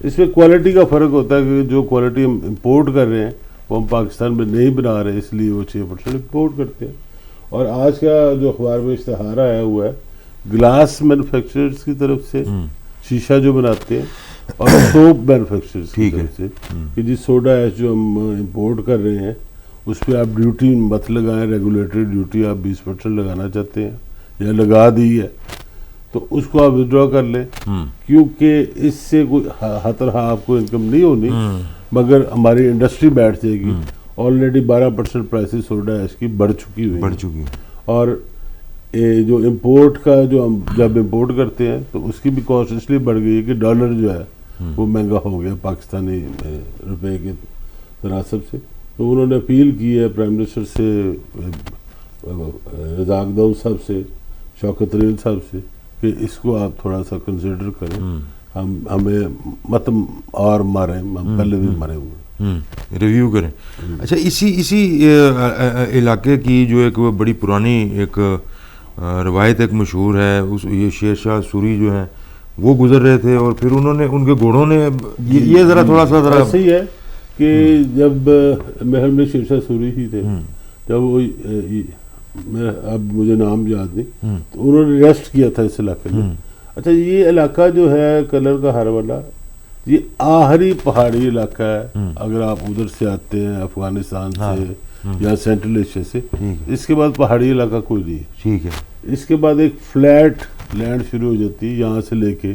اس میں کوالٹی کا فرق ہوتا ہے کہ جو کوالٹی ہم امپورٹ کر رہے ہیں وہ ہم پاکستان میں نہیں بنا رہے، اس لیے وہ 6% امپورٹ کرتے ہیں. اور آج کا جو اخبار میں اشتہار آیا ہوا ہے گلاس مینوفیکچررز کی طرف سے، شیشہ جو بناتے ہیں، اور سوپ مینوفیکچررز کی طرف سے کہ جی سوڈا ایش جو ہم امپورٹ کر رہے ہیں اس پہ آپ ڈیوٹی مت لگائیں، ریگولیٹری ڈیوٹی آپ 20% لگانا چاہتے ہیں یا لگا دی ہے تو اس کو آپ ودرا کر لیں، کیونکہ اس سے کوئی ہاتھ آپ کو انکم نہیں ہونی مگر ہماری انڈسٹری بیٹھ جائے گی. آلریڈی 12% پرائسز سوڈا ایش کی بڑھ چکی ہوئی. اور جو امپورٹ کا جو ہم جب امپورٹ کرتے ہیں تو اس کی بھی کاسٹ اس لیے بڑھ گئی ہے کہ ڈالر جو ہے وہ مہنگا ہو گیا پاکستانی روپے کے تناسب سے. تو انہوں نے اپیل کی ہے پرائم منسٹر سے، رزاق داؤد صاحب سے، شوکت طریل صاحب سے کہ اس کو آپ تھوڑا سا کنسیڈر کریں، ہمیں مت اور ماریں، ہم پہلے بھی مرے ہوئے ریویو کریں. اچھا اسی علاقے کی جو ایک بڑی پرانی ایک روایت ایک مشہور ہے، یہ شیر شاہ سوری جو ہیں وہ گزر رہے تھے اور پھر انہوں نے ان کے گھوڑوں نے یہ ذرا تھوڑا سا ذرا صحیح ہے کہ جب محل میں شیر شاہ سوری ہی تھے، جب وہ اب مجھے نام یاد نہیں، تو انہوں نے ریسٹ کیا تھا اس علاقے میں. اچھا یہ علاقہ جو ہے کلر کا ہر والا یہ آخری پہاڑی علاقہ ہے. اگر آپ ادھر سے آتے ہیں افغانستان سے یا سینٹرل ایشیا سے، اس کے بعد پہاڑی علاقہ کوئی نہیں ہے. ٹھیک ہے. اس کے بعد ایک فلیٹ لینڈ شروع ہو جاتی ہے یہاں سے لے کے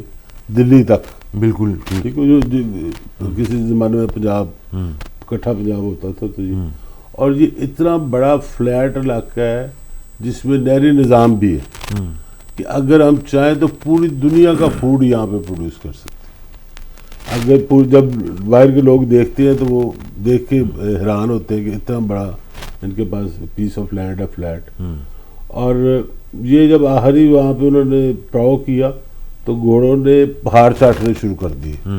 دلی تک. بالکل ٹھیک ہے. جو کسی زمانے میں پنجاب کٹھا پنجاب ہوتا تھا تو یہ، اور یہ اتنا بڑا فلیٹ علاقہ ہے جس میں نہری نظام بھی ہے کہ اگر ہم چاہیں تو پوری دنیا کا فوڈ یہاں پہ پروڈیوس کر سکتے ہیں. اگر جب باہر کے لوگ دیکھتے ہیں تو وہ دیکھ کے حیران ہوتے ہیں کہ اتنا بڑا ان کے پاس پیس آف لینڈ ہے فلیٹ. اور یہ جب آخری وہاں پہ انہوں نے پراؤ کیا تو گھوڑوں نے پہاڑ چاٹنے شروع کر دیے.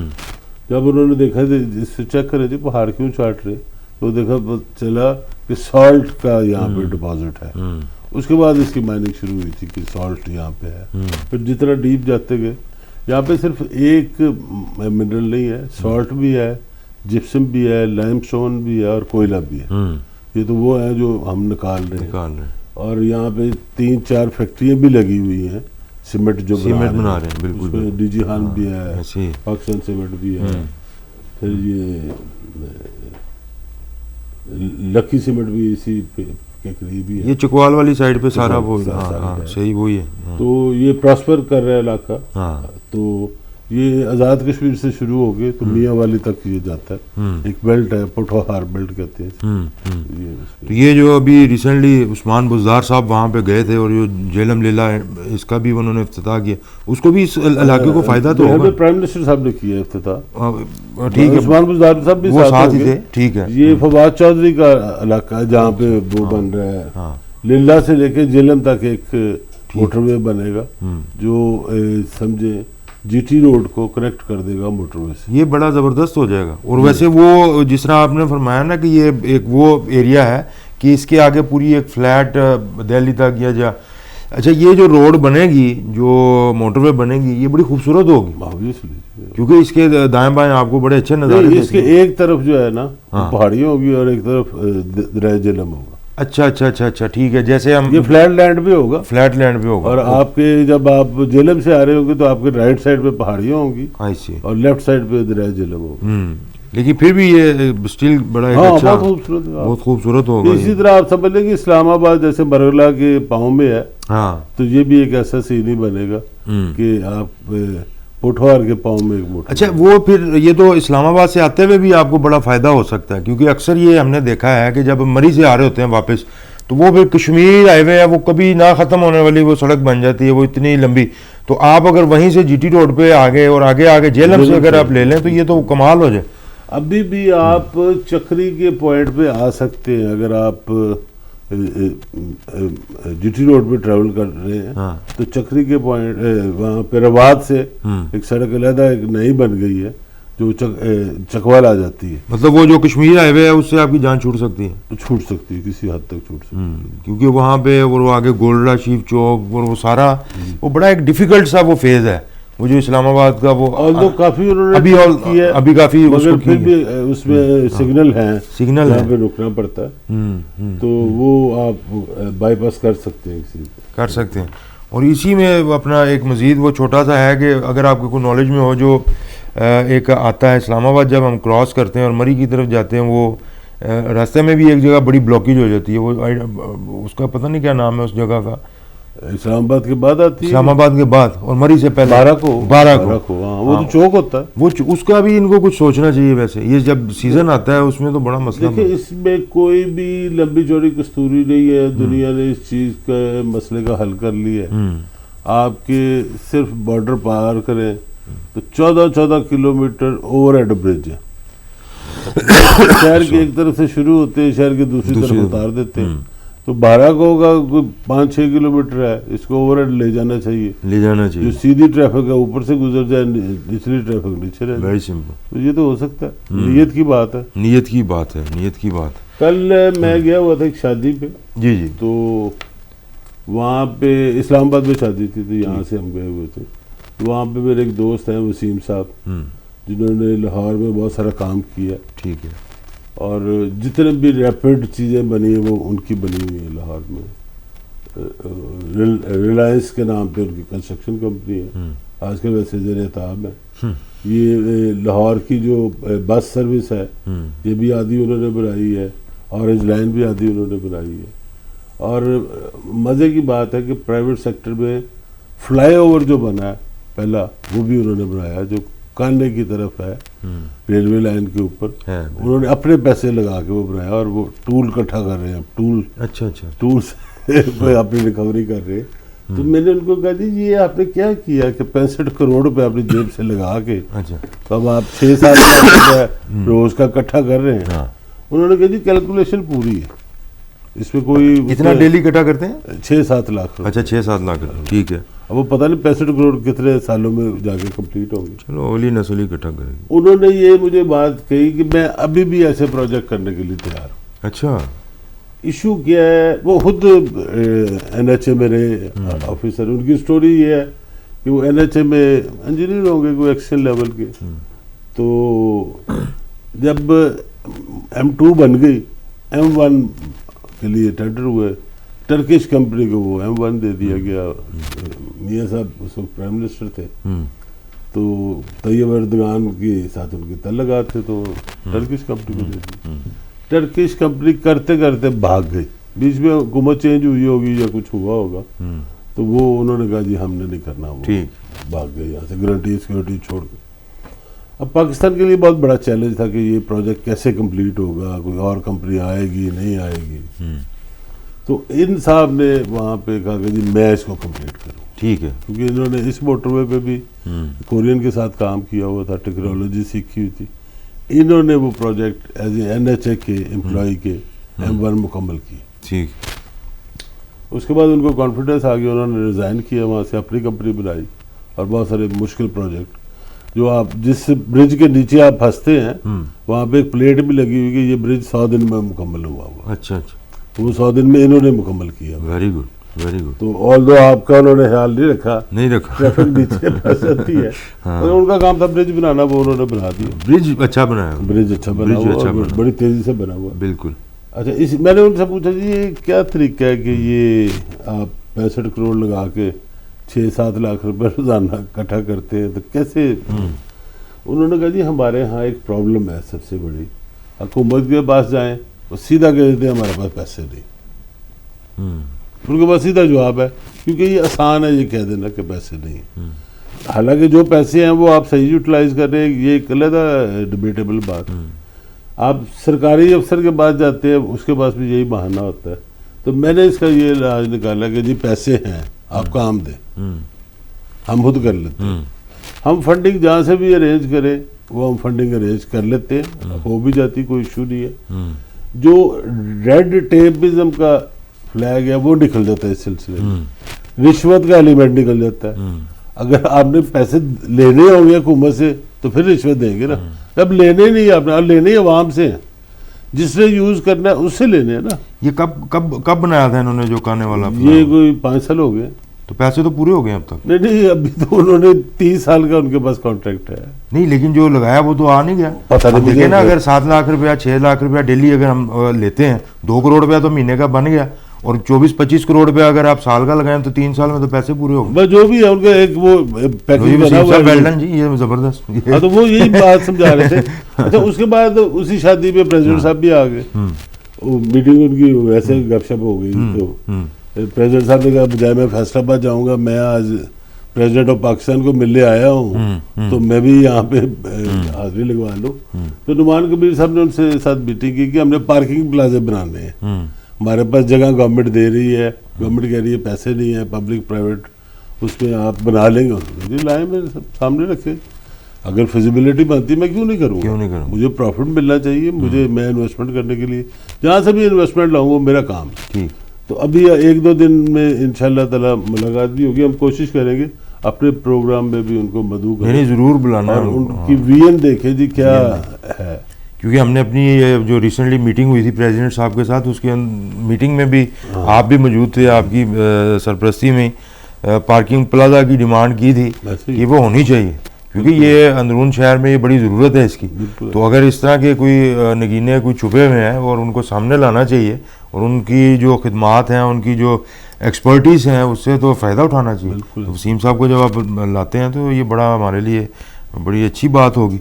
جب انہوں نے دیکھا اس سے چیک کرے تھے پہاڑ کیوں چاٹ رہے تو دیکھا چلا کہ سالٹ کا یہاں پہ ڈپازٹ ہے. اس کے بعد اس کی مائننگ شروع ہوئی تھی کہ سالٹ یہاں پہ ہے. پھر جتنا ڈیپ جاتے گئے یہاں پہ صرف ایک منرل نہیں ہے، سالٹ بھی ہے، جپسم بھی ہے، لائم اسٹون بھی ہے اور کوئلہ بھی ہے. یہ تو وہ ہے جو ہم نکال رہے ہیں. اور یہاں پہ 3-4 فیکٹریاں بھی لگی ہوئی ہیں سیمنٹ جو بنا رہے ہیں. بالکل ڈی جی خان بھی ہے، پاکستان سیمنٹ بھی ہے، پھر یہ لکی سیمنٹ بھی اسی کے قریب ہی ہے. یہ چکوال والی سائڈ پہ سارا وہ صحیح وہی ہے. تو یہ پراسپر کر رہا ہے علاقہ. تو یہ آزاد کشمیر سے شروع ہو گئے تو میاں والی تک یہ جاتا ہے. ایک بیلٹ ہے پٹھوہار بیلٹ کہتے ہیں. تو یہ جو ابھی ریسنٹلی عثمان بزدار صاحب وہاں پہ گئے تھے اور جو جیلم لیلا ہے اس کا بھی انہوں نے افتتاح کیا، اس کو بھی اس علاقے کو فائدہ تو ہوگا. پرائم منسٹر صاحب نے کیا افتتاح. ٹھیک ہے. عثمان بزدار صاحب بھی ساتھ ہی تھے. ٹھیک ہے. یہ فواد چودھری کا علاقہ ہے جہاں پہ وہ بن رہا ہے. لیلا سے لے کے جیلم تک ایک موٹر وے بنے گا جو سمجھے جی ٹی روڈ کو کنیکٹ کر دے گا موٹر وے سے. یہ بڑا زبردست ہو جائے گا. اور ویسے وہ جس طرح آپ نے فرمایا نا کہ یہ ایک وہ ایریا ہے کہ اس کے آگے پوری ایک فلیٹ دہلی تک یا جا. اچھا یہ جو روڈ بنے گی جو موٹر وے بنے گی یہ بڑی خوبصورت ہوگی کیونکہ اس کے دائیں بائیں آپ کو بڑے اچھے نظارے. اس کے ایک طرف جو ہے نا پہاڑیاں ہوگی اور ایک طرف دریا جیلم ہوگا. اچھا اچھا اچھا اچھا ٹھیک ہے. جیسے ہم یہ فلیٹ لینڈ بھی ہوگا, فلیٹ لینڈ پہ ہوگا, اور آپ کے جب آپ جہلم سے آ رہے ہوں گے تو آپ کے رائٹ سائڈ پہ پہاڑیاں ہوں گی آئی سی. اور لیفٹ سائڈ پہ دریا جہلم ہوگا. لیکن پھر بھی یہ اسٹل بڑا ایک اچھا بہت خوبصورت ہے. بہت خوبصورت ہوگا. اسی طرح آپ سمجھ لیں کہ اسلام آباد جیسے مرغلا کے پاؤں میں ہے, ہاں تو یہ بھی ایک ایسا سین ہی بنے گا کہ آپ پٹھوار کے پاؤں میں ایک موٹر. اچھا وہ پھر یہ تو اسلام آباد سے آتے ہوئے بھی آپ کو بڑا فائدہ ہو سکتا ہے, کیونکہ اکثر یہ ہم نے دیکھا ہے کہ جب مری سے آ رہے ہوتے ہیں واپس تو وہ پھر کشمیر ہائی وے ہے, وہ کبھی نہ ختم ہونے والی وہ سڑک بن جاتی ہے, وہ اتنی لمبی. تو آپ اگر وہیں سے جی ٹی روڈ پہ آگے اور آگے آگے جہلم سے اگر آپ لے لیں تو یہ تو کمال ہو جائے. ابھی بھی آپ چکری کے پوائنٹ پہ آ سکتے ہیں. اگر آپ جی ٹی روڈ پہ ٹریول کر رہے ہیں تو چکری کے پوائنٹ وہاں پہ رواد سے ایک سڑک علیحدہ ایک نئی بن گئی ہے جو چکوال آ جاتی ہے. مطلب وہ جو کشمیر ہائی وے ہے اس سے آپ کی جان چھوٹ سکتی ہے. چھوٹ سکتی ہے, کسی حد تک چھوٹ سکتی ہے, کیونکہ وہاں پہ وہ آگے گولڈا شیف چوک اور وہ سارا وہ بڑا ایک ڈیفیکلٹ سا وہ فیز ہے وہ جو اسلام آباد کا وہ اور کافی انہوں نے ابھی کافی مگر پھر بھی اس میں سگنل ہیں, سگنل یہاں پہ رکنا پڑتا ہے, تو وہ آپ بائی پاس کر سکتے ہیں, کر سکتے ہیں. اور اسی میں اپنا ایک مزید وہ چھوٹا سا ہے کہ اگر آپ کو کوئی نالج میں ہو جو ایک آتا ہے اسلام آباد جب ہم کراس کرتے ہیں اور مری کی طرف جاتے ہیں, وہ راستے میں بھی ایک جگہ بڑی بلاکیج ہو جاتی ہے, وہ اس کا پتہ نہیں کیا نام ہے اس جگہ کا, اسلام آباد کے بعد آتی ہے, اسلام آباد کے بعد اور مری سے پہلے بارہ کو وہ تو چوک ہوتا ہے. وہ اس کا بھی ان کو کچھ سوچنا چاہیے. ویسے یہ جب سیزن آتا ہے اس میں تو بڑا مسئلہ. دیکھیں اس میں کوئی بھی لمبی چوڑی کستوری نہیں ہے, دنیا نے اس چیز کا مسئلے کا حل کر لیا ہے. آپ کے صرف بارڈر پار کریں تو 14 کلومیٹر اوور ہیڈ برج ہے. شہر کی ایک طرف سے شروع ہوتے ہیں, شہر کی دوسری طرف اتار دیتے ہیں. تو 12 کو ہوگا کوئی 5-6 کلومیٹر ہے, اس کو اوور ہیڈ لے جانا چاہیے, جو سیدھی ٹریفک ہے اوپر سے گزر جائے, نچلی ٹریفک نیچے رہے. Very simple. تو یہ تو ہو سکتا ہے, نیت کی بات ہے, نیت کی بات ہے, نیت کی بات. کل میں گیا ہوا تھا ایک شادی پہ, جی جی, تو وہاں پہ اسلام آباد میں شادی تھی, تو یہاں سے ہم گئے ہوئے تھے. وہاں پہ میرے ایک دوست ہیں وسیم صاحب, جنہوں نے لاہور میں بہت سارا کام کیا. ٹھیک ہے. اور جتنے بھی ریپڈ چیزیں بنی ہیں وہ ان کی بنی ہوئی ہیں لاہور میں. ریلائنس کے نام پہ ان کی کنسٹرکشن کمپنی ہے, آج کل ویسے زیر اہتمام ہے. یہ لاہور کی جو بس سروس ہے یہ بھی آدھی انہوں نے بنائی ہے, اورنج لائن بھی آدھی انہوں نے بنائی ہے. اور مزے کی بات ہے کہ پرائیویٹ سیکٹر میں فلائی اوور جو بنا ہے پہلا, وہ بھی انہوں نے بنایا, جو کاننے کی طرف ہے ریلوے لائن کے اوپر. انہوں نے اپنے پیسے لگا کے وہ بنایا, اور وہ ٹول اکٹھا کر رہے ہیں, ٹول ٹول سے اپنی ریکوری کر رہے ہیں. تو میں نے ان کو کہا جی یہ آپ نے کیا کیا کہ 65 کروڑ روپے اپنی جیب سے لگا کے تو اب آپ 6-7 روپے روز کا اکٹھا کر رہے ہیں. انہوں نے کہا جی کیلکولیشن پوری ہے, اس میں کوئی کتنا ڈیلی اکٹھا کرتے ہیں؟ 6-7 لاکھ. اچھا 6-7 لاکھ. ٹھیک ہے. اب وہ پتہ نہیں 65 کروڑ کتنے سالوں میں جا کے کمپلیٹ ہوں گے. چلو اولی نسل ہی اکٹھا کرے گی. انہوں نے یہ مجھے بات کہی کہ میں ابھی بھی ایسے پروجیکٹ کرنے کے لیے تیار ہوں. اچھا. ایشو کیا ہے, وہ خود این ایچ اے میرے آفیسر, ان کی سٹوری یہ ہے کہ وہ این ایچ اے میں انجینئر ہوں گے کوئی ایکسل لیول کے. تو جب M2 بن گئی, M1 کے لیے ٹینڈر ہوئے, ٹرکش کمپنی کو وہ M1 دے دیا گیا. میاں صاحب اس وقت پرائم منسٹر تھے, تو طیب اردگان کے ساتھ ان کے تعلقات تھے, تو ٹرکش کمپنی کو دے دی. ٹرکش کمپنی کرتے کرتے بھاگ گئی, بیچ میں حکومت چینج ہوئی ہوگی یا کچھ ہوا ہوگا, تو وہ انہوں نے کہا جی ہم نے نہیں کرنا, وہ بھاگ گئے یہاں سے گارنٹی سیکورٹی چھوڑ کے. اب پاکستان کے لیے بہت بڑا چیلنج تھا کہ یہ پروجیکٹ کیسے کمپلیٹ ہوگا, کوئی اور کمپنی آئے گی نہیں آئے گی. تو ان صاحب نے وہاں پہ کہا کہ جی میں اس کو کمپلیٹ کروں. ٹھیک ہے. کیونکہ انہوں نے اس موٹر وے پہ بھی کورین کے ساتھ کام کیا ہوا تھا, ٹیکنالوجی سیکھی ہوئی تھی. انہوں نے وہ project as A N H A کے امپلائی کے M1 مکمل کی. ٹھیک. اس کے بعد ان کو کانفیڈنس آ گیا, انہوں نے ریزائن کیا, وہاں سے اپنی کمپنی بنائی, اور بہت سارے مشکل پروجیکٹ جو آپ جس برج کے نیچے آپ پھنستے ہیں وہاں پہ ایک پلیٹ بھی لگی ہوئی کہ یہ برج 100 دن میں مکمل ہوا ہوگا. اچھا اچھا. وہ 100 دن میں انہوں نے مکمل کیا. Very good very good. تو آلدو آپ کا انہوں نے خیال نہیں رکھا, ٹریفک نیچے پھنس جاتی ہے. ان کا کام تھا برج بنانا, وہ انہوں نے بنا دیا. برج اچھا بنایا, برج اچھا بنا ہوا, بڑی تیزی سے بنا ہوا. بالکل. اچھا میں نے ان سے پوچھا جی یہ کیا طریقہ ہے کہ یہ آپ 65 کروڑ لگا کے 6-7 لاکھ روپے روزانہ اکٹھا کرتے ہیں تو کیسے؟ انہوں نے کہا جی ہمارے ہاں ایک پرابلم ہے سب سے بڑی، حکومت کے پاس جائیں وہ سیدھا کہہ دیتے ہیں ہمارے پاس پیسے نہیں. ان کے پاس سیدھا جواب ہے، کیونکہ یہ آسان ہے یہ کہہ دینا کہ پیسے نہیں. حالانکہ جو پیسے ہیں وہ آپ صحیح یوٹیلائز کر رہے ہیں، یہ ایک علیحدہ ڈیبیٹیبل بات. آپ سرکاری افسر کے پاس جاتے ہیں اس کے پاس بھی یہی بہانہ ہوتا ہے. تو میں نے اس کا یہ علاج نکالا کہ جی پیسے ہیں آپ کام دیں، ہم خود کر لیتے ہیں. ہم فنڈنگ جہاں سے بھی ارینج کریں وہ ہم فنڈنگ ارینج کر لیتے ہیں، ہو بھی جاتی، کوئی ایشو نہیں ہے. جو ریڈ ٹیپزم کا فلیگ ہے وہ نکل جاتا ہے اس سلسلے میں، رشوت کا ایلیمنٹ نکل جاتا ہے. اگر آپ نے پیسے لینے ہوں گے حکومت سے تو پھر رشوت دیں گے نا. اب لینے نہیں آپ نے، لینے عوام سے ہیں، جس نے یوز کرنا ہے اس سے لینے ہیں نا. یہ کب بنایا تھا انہوں نے جو کھانے والا؟ یہ کوئی 5 سال ہو گئے. تو پیسے تو پورے ہو گئے اب تک؟ نہیں ابھی تو انہوں نے 30 سال کا ان کے پاس کانٹریکٹ ہے. نہیں لیکن جو لگایا وہ تو آ نہیں گیا. پتہ نہیں دیکھیں نا، اگر 7 لاکھ روپیہ 6 لاکھ روپیہ ڈیلی اگر ہم لیتے ہیں، 2 کروڑ روپیہ تو مہینے کا بن گیا، اور 24-25 کروڑ روپیہ اگر آپ سال کا لگائیں تو 3 سال میں تو پیسے پورے ہو گئے. بس جو بھی ہے ان کا ایک وہ پیکیج بنا ہوا ہے. جی یہ زبردست. ہاں تو وہ یہی بات سمجھا رہے تھے. اچھا اس کے بعد اسی شادی پہ پریزیڈنٹ صاحب بھی آ گئے. میٹنگ ان کی ویسے گپ شپ ہو گئی. تو پریزیڈنٹ صاحب نے کہا بجائے میں فیصلہ آباد جاؤں گا، میں آج پریزیڈنٹ آف پاکستان کو ملنے آیا ہوں تو میں بھی یہاں پہ حاضری لگوا لوں. تو نعمان کبیر صاحب نے ان سے ساتھ میٹنگ کی کہ ہم نے پارکنگ پلازے بنانے ہیں، ہمارے پاس جگہ گورنمنٹ دے رہی ہے، گورنمنٹ کہہ رہی ہے پیسے نہیں ہیں، پبلک پرائیویٹ اس میں آپ بنا لیں گے. جی لائیں میرے سامنے رکھے، اگر فیزیبلٹی بنتی میں کیوں نہیں کروں گا؟ مجھے پروفٹ ملنا چاہیے، میں انویسٹمنٹ کرنے کے لیے جہاں سے بھی انویسٹمنٹ لاؤں وہ میرا کام ہے. تو ابھی 1-2 دن میں انشاءاللہ تعالی ملاقات بھی ہوگی. ہم کوشش کریں گے اپنے پروگرام میں بھی ان کو مدعو کریں، ضرور بلانا، اور ان کی ویژن دیکھیں جی کیا ہے. کیونکہ ہم نے اپنی جو ریسنٹلی میٹنگ ہوئی تھی پریزیڈنٹ صاحب کے ساتھ، اس کے میٹنگ میں بھی آپ بھی موجود تھے، آپ کی سرپرستی میں پارکنگ پلازا کی ڈیمانڈ کی تھی کہ وہ ہونی چاہیے، کیونکہ یہ اندرون شہر میں یہ بڑی ضرورت ہے اس کی. تو اگر اس طرح کے کوئی نگینے کوئی چھپے ہوئے ہیں اور ان کو سامنے لانا چاہیے، اور ان کی جو خدمات ہیں، ان کی جو ایکسپرٹیز ہیں، اس سے تو فائدہ اٹھانا چاہیے. وسیم صاحب کو جب آپ لاتے ہیں تو یہ بڑا ہمارے لیے بڑی اچھی بات ہوگی.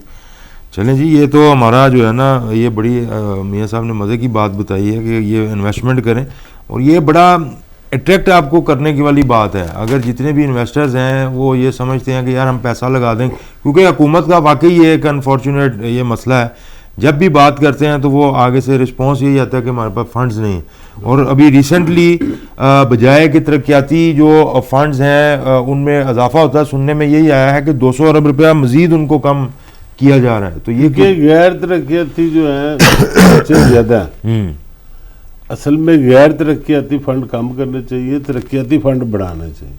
چلیں جی، یہ تو ہمارا جو ہے نا، یہ بڑی میاں صاحب نے مزے کی بات بتائی ہے کہ یہ انویسٹمنٹ کریں، اور یہ بڑا اٹریکٹ آپ کو کرنے کی والی بات ہے. اگر جتنے بھی انویسٹرز ہیں وہ یہ سمجھتے ہیں کہ یار ہم پیسہ لگا دیں، کیونکہ حکومت کا واقعی یہ ایک انفارچونیٹ یہ مسئلہ ہے، جب بھی بات کرتے ہیں تو وہ آگے سے رسپانس یہی آتا ہے کہ ہمارے پاس فنڈز نہیں ہیں. اور ابھی ریسنٹلی بجائے کہ ترقیاتی جو فنڈز ہیں ان میں اضافہ ہوتا ہے، سننے میں یہی آیا ہے کہ 200 ارب روپیہ مزید ان کو کم کیا جا رہا ہے. تو یہ کہ غیر ترقیاتی جو ہیں زیادہ ہیں. اصل میں غیر ترقیاتی فنڈ کم کرنے چاہیے، ترقیاتی فنڈ بڑھانا چاہیے.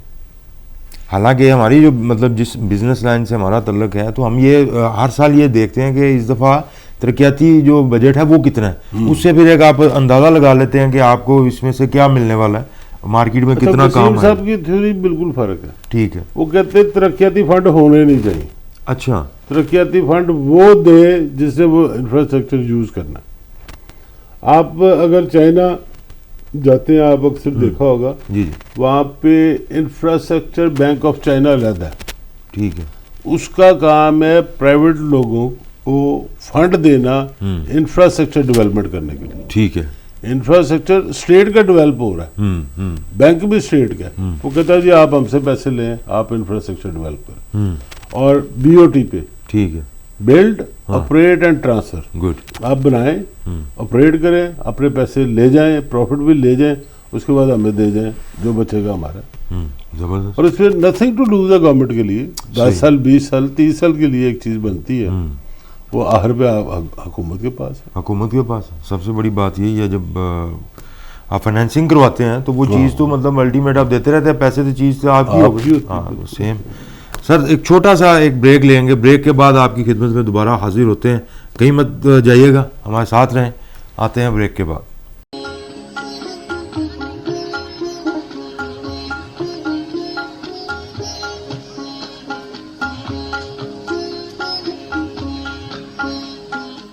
حالانکہ ہماری جو مطلب جس بزنس لائن سے ہمارا تعلق ہے، تو ہم یہ ہر سال یہ دیکھتے ہیں کہ اس دفعہ ترقیاتی جو بجٹ ہے وہ کتنا ہے، اس سے پھر ایک آپ اندازہ لگا لیتے ہیں کہ آپ کو اس میں سے کیا ملنے والا ہے، مارکیٹ میں کتنا کام ہے. صاحب کی تھیوری بالکل فرق ہے. ٹھیک ہے. وہ کہتے ہیں ترقیاتی فنڈ ہونے نہیں چاہیے. اچھا. ترقیاتی فنڈ وہ دے جس سے وہ انفراسٹرکچر یوز کرنا. آپ اگر چائنا جاتے ہیں، آپ اکثر دیکھا ہوگا جی وہاں پہ انفراسٹرکچر بینک آف چائنا علیحدہ ہے. ٹھیک ہے. اس کا کام ہے پرائیویٹ لوگوں کو فنڈ دینا انفراسٹرکچر ڈیولپمنٹ کرنے کے لیے. ٹھیک ہے. انفراسٹرکچر اسٹیٹ کا ڈیولپ ہو رہا ہے، بینک بھی اسٹیٹ کا ہے. وہ کہتا ہے جی آپ ہم سے پیسے لیں، آپ انفراسٹرکچر ڈیولپ کریں. اور بی او ٹی پہ ٹھیک ہے، build operate and transfer, good, آپ بنائیں، آپریٹ کریں، اپنے پیسے لے جائیں، پروفٹ بھی لے جائیں، اس کے بعد ہمیں دے جائیں جو بچے گا ہمارا. زبردست. اور اس میں نتھنگ ٹو لوز ہے گورنمنٹ کے لیے. 10 سال 20 سال 30 سال کے لیے ایک چیز بنتی ہے، وہ آخر پہ حکومت کے پاس ہے. حکومت کے پاس سب سے بڑی بات یہی ہے، جب آپ فائنینسنگ کرواتے ہیں تو وہ چیز تو مطلب الٹیمیٹ آپ دیتے رہتے ہیں، پیسے تو چیز تو آپ کی ہوگی. ہاں سیم. سر ایک چھوٹا سا ایک بریک لیں گے، بریک کے بعد آپ کی خدمت میں دوبارہ حاضر ہوتے ہیں. کہیں مت جائیے گا، ہمارے ساتھ رہیں. آتے ہیں بریک کے بعد.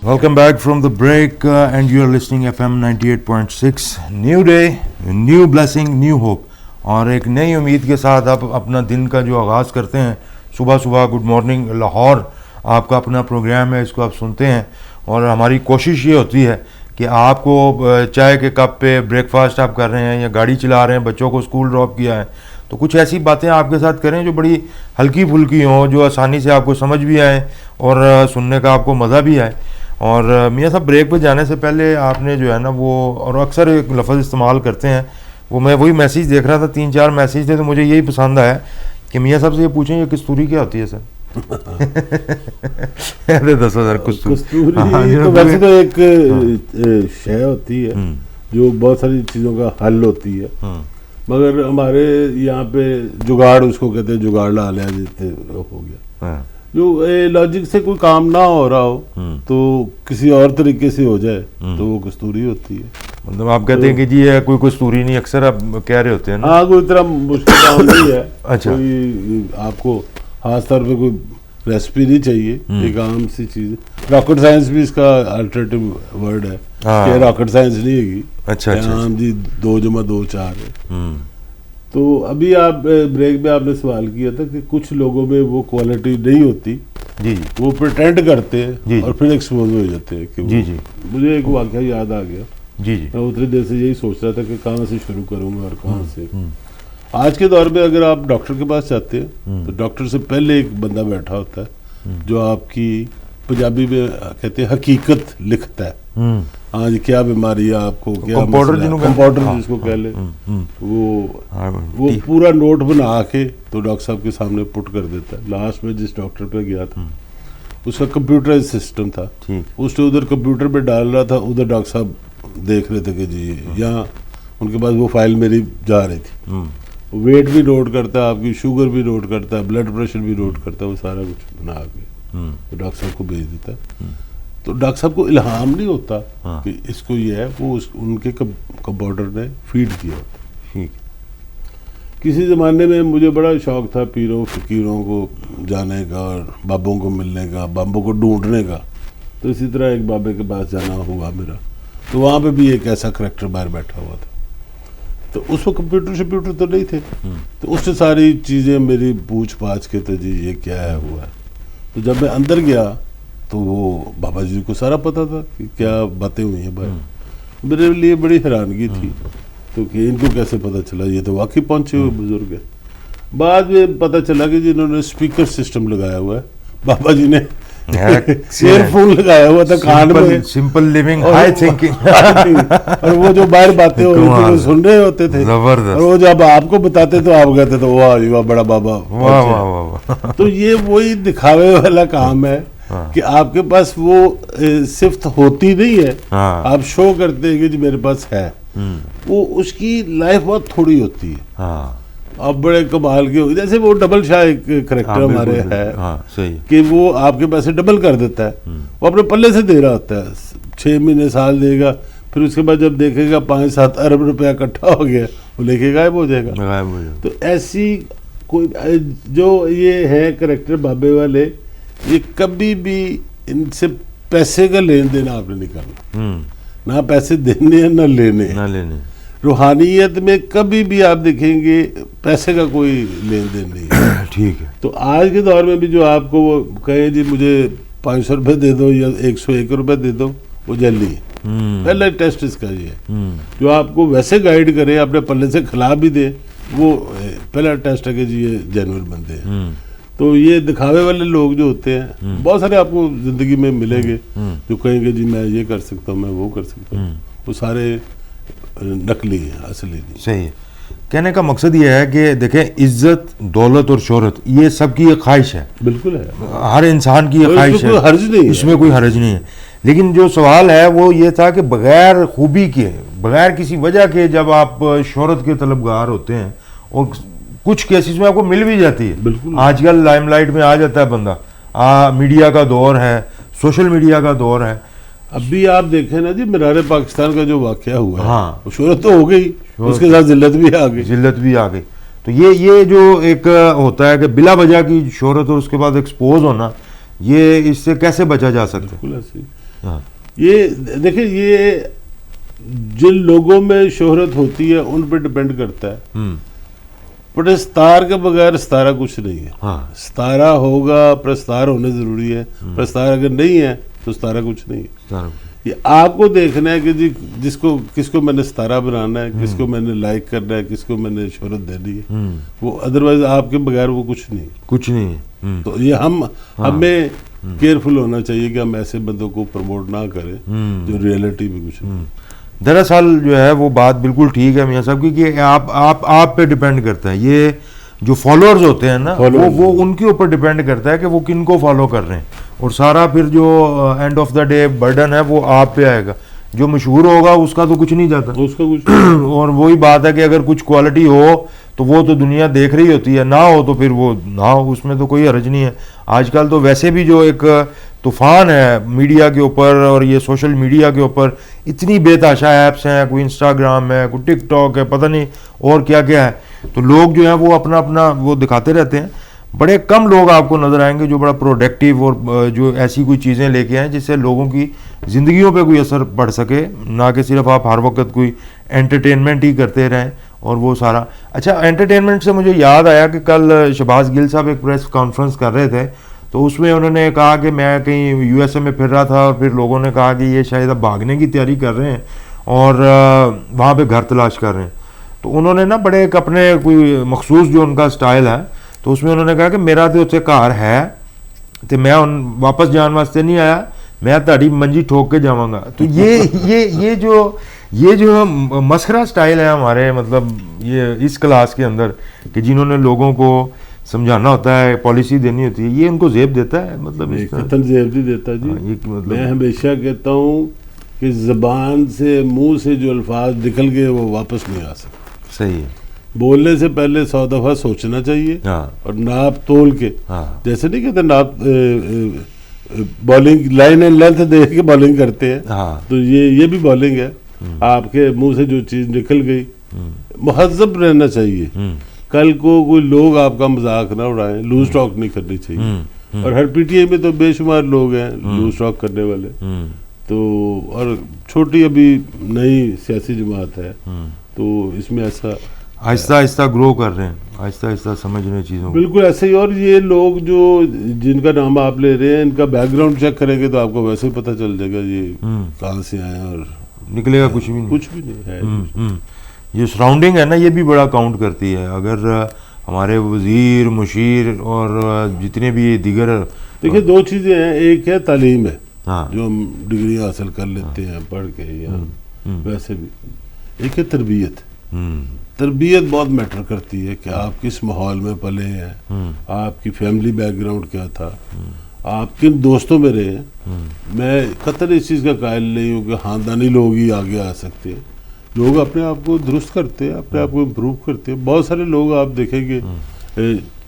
Welcome back from the break and you are listening FM 98.6. New day, new blessing, new hope. اور ایک نئی امید کے ساتھ آپ اپنا دن کا جو آغاز کرتے ہیں. صبح صبح گڈ مارننگ لاہور آپ کا اپنا پروگرام ہے, اس کو آپ سنتے ہیں, اور ہماری کوشش یہ ہوتی ہے کہ آپ کو چائے کے کپ پہ بریک فاسٹ آپ کر رہے ہیں یا گاڑی چلا رہے ہیں, بچوں کو اسکول ڈراپ کیا ہے, تو کچھ ایسی باتیں آپ کے ساتھ کریں جو بڑی ہلکی پھلکی ہوں, جو آسانی سے آپ کو سمجھ بھی آئیں اور سننے کا آپ کو مزہ بھی آئے. اور میاں صاحب بریک پہ جانے سے پہلے آپ نے جو ہے نا وہ, اور اکثر ایک لفظ استعمال کرتے ہیں, وہ میں وہی میسیج دیکھ رہا تھا, 3-4 میسیج تھے, تو مجھے یہی پسند آیا کہ میاں صاحب سے یہ پوچھیں یہ کستوری کیا ہوتی ہے سر؟ دس ہزار کستوری تو ویسے تو ایک شے ہوتی ہے جو بہت ساری چیزوں کا حل ہوتی ہے, مگر ہمارے یہاں پہ جگاڑ اس کو کہتے ہیں, جگاڑ لا لیا جیتے ہو گیا. جو لاجک سے کوئی کام نہ ہو رہا ہو تو کسی اور طریقے سے ہو جائے تو وہ کستوری ہوتی ہے. مطلب آپ کہتے ہیں کہ جی یہ کوئی کستوری نہیں, اکثر آپ کہہ رہے ہوتے ہیں نا. ہاں, کوئی طرح مشکل کام نہیں ہے. اچھا, کوئی آپ کو خاص طور پہ کوئی ریسپی نہیں چاہیے, ایک عام سی چیز ہے. راکٹ سائنس بھی اس کا الٹرنیٹیو ورڈ ہے کہ راکٹ سائنس نہیں ہے گی. اچھا عام جی 2+2 4 ہے. تو ابھی آپ بریک میں آپ نے سوال کیا تھا کہ کچھ لوگوں میں وہ کوالٹی نہیں ہوتی, جی وہ پریٹینڈ کرتے ہیں اور پھر ایکسپوز ہو جاتے ہیں. کہ جی جی مجھے ایک واقعہ یاد آ گیا. جی جی, میں اتنی دیر سے یہی سوچ رہا تھا کہ کہاں سے شروع کروں گا اور کہاں سے. آج کے دور میں اگر آپ ڈاکٹر کے پاس جاتے ہیں تو ڈاکٹر سے پہلے ایک بندہ بیٹھا ہوتا ہے جو آپ کی پنجابی میں کہتے ہیں حقیقت لکھتا ہے. ہاں جی, کیا بیماری ہے آپ کو, کیا کمپاؤنڈر جس کو کہہ لیں, وہ پورا نوٹ بنا کے تو ڈاکٹر صاحب کے سامنے پٹ کر دیتا ہے. لاسٹ میں جس ڈاکٹر پہ گیا تھا اس کا کمپیوٹرائز سسٹم تھا, اس نے ادھر کمپیوٹر پہ ڈال رہا تھا, ادھر ڈاکٹر صاحب دیکھ رہے تھے کہ جی یہاں ان کے پاس وہ فائل میری جا رہی تھی. ویٹ بھی نوٹ کرتا ہے, آپ کی شوگر بھی نوٹ کرتا ہے, بلڈ پریشر بھی نوٹ کرتا ہے, وہ سارا کچھ بنا کے ڈاکٹر صاحب کو بھیج دیتا ہے. تو ڈاکٹر صاحب کو الہام نہیں ہوتا کہ اس کو یہ ہے, وہ ان کے کمپاؤنڈر نے فیڈ کیا ہوتا. کسی زمانے میں مجھے بڑا شوق تھا پیروں فقیروں کو جانے کا اور بابوں کو ملنے کا, بابوں کو ڈھونڈنے کا. تو اسی طرح ایک بابے کے پاس جانا ہوا میرا, تو وہاں پہ بھی ایک ایسا کریکٹر باہر بیٹھا ہوا تھا. تو اس کو کمپیوٹر تو نہیں تھے, تو اس نے ساری چیزیں میری پوچھ پاچھ کے تو جی یہ کیا ہے ہوا ہے. تو جب میں اندر گیا تو وہ بابا جی کو سارا پتا تھا کہ کیا باتیں ہوئی ہیں باہر. میرے لیے بڑی حیرانگی تھی تو کہ ان کو کیسے پتہ چلا, یہ تو واقعی پہنچے ہوئے بزرگ ہیں. بعد میں پتہ چلا کہ جی انہوں نے اسپیکر سسٹم لگایا ہوا ہے, بابا جی نے ایئر فون لگایا ہوا تھا کان میں, سمپل لیونگ ہائی تھنکنگ, اور وہ جو باہر باتیں ہو رہی تھی وہ سن رہے ہوتے تھے, اور وہ جب آپ کو بتاتے تو آپ کہتے تو واہ جی واہ بڑا بابا. تو یہ وہی دکھاوے والا کام ہے کہ آپ کے پاس وہ صفت ہوتی نہیں ہے, آپ شو کرتے ہیں کہ جی میرے پاس ہے, وہ اس کی لائف بہت تھوڑی ہوتی ہے. اب بڑے کمال کے, جیسے وہ ڈبل شاہ ایک کریکٹر ہمارے ہے کہ وہ آپ کے پیسے ڈبل کر دیتا ہے, وہ اپنے پلے سے دے رہا ہوتا ہے, 6 مہینے سال دے گا, پھر اس کے بعد جب دیکھے گا 5-7 ارب روپیہ اکٹھا ہو گیا, وہ لے کے غائب ہو جائے گا. تو ایسی کوئی جو یہ ہے کریکٹر بابے والے, یہ کبھی بھی ان سے پیسے کا لین دین آپ نے نہیں کرنا, نہ پیسے دینے نہ لینے. روحانیت میں کبھی بھی آپ دیکھیں گے پیسے کا کوئی لین دین نہیں ہے. ٹھیک ہے. تو آج کے دور میں بھی جو آپ کو وہ کہیں جی مجھے 500 روپے دے دو یا 101 روپے دے دو, وہ جلدی ہے. پہلا ٹیسٹ اس کا یہ ہے, جو آپ کو ویسے گائیڈ کرے, اپنے پلے سے کھلا بھی دے, وہ پہلا ٹیسٹ ہے کہ جی یہ جینوئن بندے ہیں. تو یہ دکھاوے والے لوگ جو ہوتے ہیں بہت سارے آپ کو زندگی میں ملیں گے جو کہیں گے جی میں یہ کر سکتا ہوں, میں وہ کر سکتا ہوں, وہ سارے نقلی ہیں, اصلی نہیں. صحیح ہے. کہنے کا مقصد یہ ہے کہ دیکھیں عزت, دولت اور شہرت یہ سب کی ایک خواہش ہے. بالکل ہے, ہر انسان کی ایک خواہش ہے, اس میں کوئی حرج نہیں ہے. لیکن جو سوال ہے وہ یہ تھا کہ بغیر خوبی کے, بغیر کسی وجہ کے جب آپ شہرت کے طلبگار ہوتے ہیں, اور کچھ کیسز میں آپ کو مل بھی جاتی ہے. بالکل آج کل لائم لائٹ میں آ جاتا ہے بندہ, میڈیا کا دور ہے, سوشل میڈیا کا دور ہے. ابھی آپ دیکھیں نا جی منار پاکستان کا جو واقعہ ہوا ہے, ہاں شہرت تو ہو گئی, اس کے ساتھ ذلت بھی آ گئی. تو یہ جو ایک ہوتا ہے کہ بلا وجہ کی شہرت اور اس کے بعد ایکسپوز ہونا, یہ اس سے کیسے بچا جا سکتا ہے؟ یہ دیکھیں یہ جن لوگوں میں شہرت ہوتی ہے ان پہ ڈپینڈ کرتا ہے، پرستار کے بغیر ستارہ کچھ نہیں ہے. ستارہ ہوگا، پرستار ہونے ضروری ہے، پرستار اگر نہیں ہے تو ستارہ کچھ نہیں ہے. یہ آپ کو دیکھنا ہے کہ جی کس کو میں نے ستارہ بنانا ہے، کس کو میں نے لائک کرنا ہے، کس کو میں نے شہرت دینی ہے. وہ ادروائز آپ کے بغیر وہ کچھ نہیں ہے. تو یہ ہمیں کیئرفل ہونا چاہیے کہ ہم ایسے بندوں کو پروموٹ نہ کریں جو ریئلٹی میں کچھ نہیں. دراصل جو ہے وہ بات بالکل ٹھیک ہے میاں صاحب کی کہ آپ پہ ڈیپینڈ کرتا ہے. یہ جو فالوورز ہوتے ہیں نا وہ ان کے اوپر ڈیپینڈ کرتا ہے کہ وہ کن کو فالو کر رہے ہیں، اور سارا پھر جو and of the day burden ہے وہ آپ پہ آئے گا. جو مشہور ہوگا اس کا تو کچھ نہیں جاتا، اس کا کچھ اور وہی بات ہے کہ اگر کچھ کوالٹی ہو تو وہ تو دنیا دیکھ رہی ہوتی ہے، نہ ہو تو پھر وہ نہ ہو، اس میں تو کوئی حرج نہیں ہے. آج کل تو ویسے بھی جو ایک طوفان ہے میڈیا کے اوپر اور یہ سوشل میڈیا کے اوپر، اتنی بے تحاشا ایپس ہیں، کوئی انسٹاگرام ہے، کوئی ٹک ٹاک ہے، پتہ نہیں اور کیا کیا ہے. تو لوگ جو ہیں وہ اپنا وہ دکھاتے رہتے ہیں. بڑے کم لوگ آپ کو نظر آئیں گے جو بڑا پروڈکٹیو اور جو ایسی کوئی چیزیں لے کے آئیں جس سے لوگوں کی زندگیوں پہ کوئی اثر پڑ سکے، نہ کہ صرف آپ ہر وقت کوئی انٹرٹینمنٹ ہی کرتے رہیں اور وہ سارا. اچھا، انٹرٹینمنٹ سے مجھے یاد آیا کہ کل شہباز گل صاحب ایک پریس کانفرنس کر رہے تھے، تو اس میں انہوں نے کہا کہ میں کہیں یو ایس اے میں پھر رہا تھا اور پھر لوگوں نے کہا کہ یہ شاید اب بھاگنے کی تیاری کر رہے ہیں اور وہاں پہ گھر تلاش کر رہے ہیں. تو انہوں نے نا بڑے ایک اپنے کوئی مخصوص جو ان کا سٹائل ہے، تو اس میں انہوں نے کہا کہ میرا تو اتنے گھر ہے تو میں واپس جان واسطے نہیں آیا، میں تہاڈی منجی ٹھوک کے جاواں گا. تو یہ جو مسخرہ سٹائل ہے ہمارے، مطلب یہ اس کلاس کے اندر کہ جنہوں نے لوگوں کو سمجھانا ہوتا ہے، پالیسی دینی ہوتی ہے، یہ ان کو زیب دیتا ہے. مطلب قطن زیب نہیں دیتا جی. میں ہمیشہ کہتا ہوں کہ زبان سے، منہ سے جو الفاظ نکل گئے وہ واپس نہیں آ سکتے. صحیح ہے. بولنے سے پہلے 100 دفعہ سوچنا چاہیے اور ناپ تول کے، جیسے نہیں کہتے ناپ بالنگ لائن اینڈ لینتھ دیکھ کے بالنگ کرتے ہیں، تو یہ بھی بالنگ ہے. آپ کے منہ سے جو چیز نکل گئی، مہذب رہنا چاہیے. کل کو کوئی لوگ آپ کا مذاق نہ اڑائیں، لوز ٹاک نہیں کرنی چاہیے. اور ہر پی ٹی اے میں تو بے شمار لوگ ہیں لوز ٹاک کرنے والے. تو اور چھوٹی ابھی نئی سیاسی جماعت ہے، تو اس میں ایسا آہستہ آہستہ گرو کر رہے ہیں، آہستہ آہستہ سمجھ رہے ہیں چیزوں کو. بالکل ایسے ہی. اور یہ لوگ جن کا نام آپ لے رہے ہیں، ان کا بیک گراؤنڈ چیک کریں گے تو آپ کو ویسے ہی پتہ چل جائے گا یہ کہاں سے آئے ہیں، اور نکلے گا کچھ بھی نہیں. کچھ بھی نہیں ہے. یہ سراؤنڈنگ ہے نا، یہ بھی بڑا کاؤنٹ کرتی ہے. اگر ہمارے وزیر، مشیر اور جتنے بھی دیگر، دیکھیں دو چیزیں ہیں. ایک ہے تعلیم ہے جو ہم ڈگری حاصل کر لیتے ہیں پڑھ کے یا ویسے بھی. ایک ہے تربیت. تربیت بہت میٹر کرتی ہے کہ آپ کس ماحول میں پلے ہیں، آپ کی فیملی بیک گراؤنڈ کیا تھا، آپ کن دوستوں میں رہے ہیں. میں قطعاً اس چیز کا قائل نہیں ہوں کہ خاندانی لوگ ہی آگے آ سکتے ہیں. لوگ اپنے آپ کو درست کرتے ہیں، اپنے آپ کو امپروو کرتے ہیں. بہت سارے لوگ آپ دیکھیں گے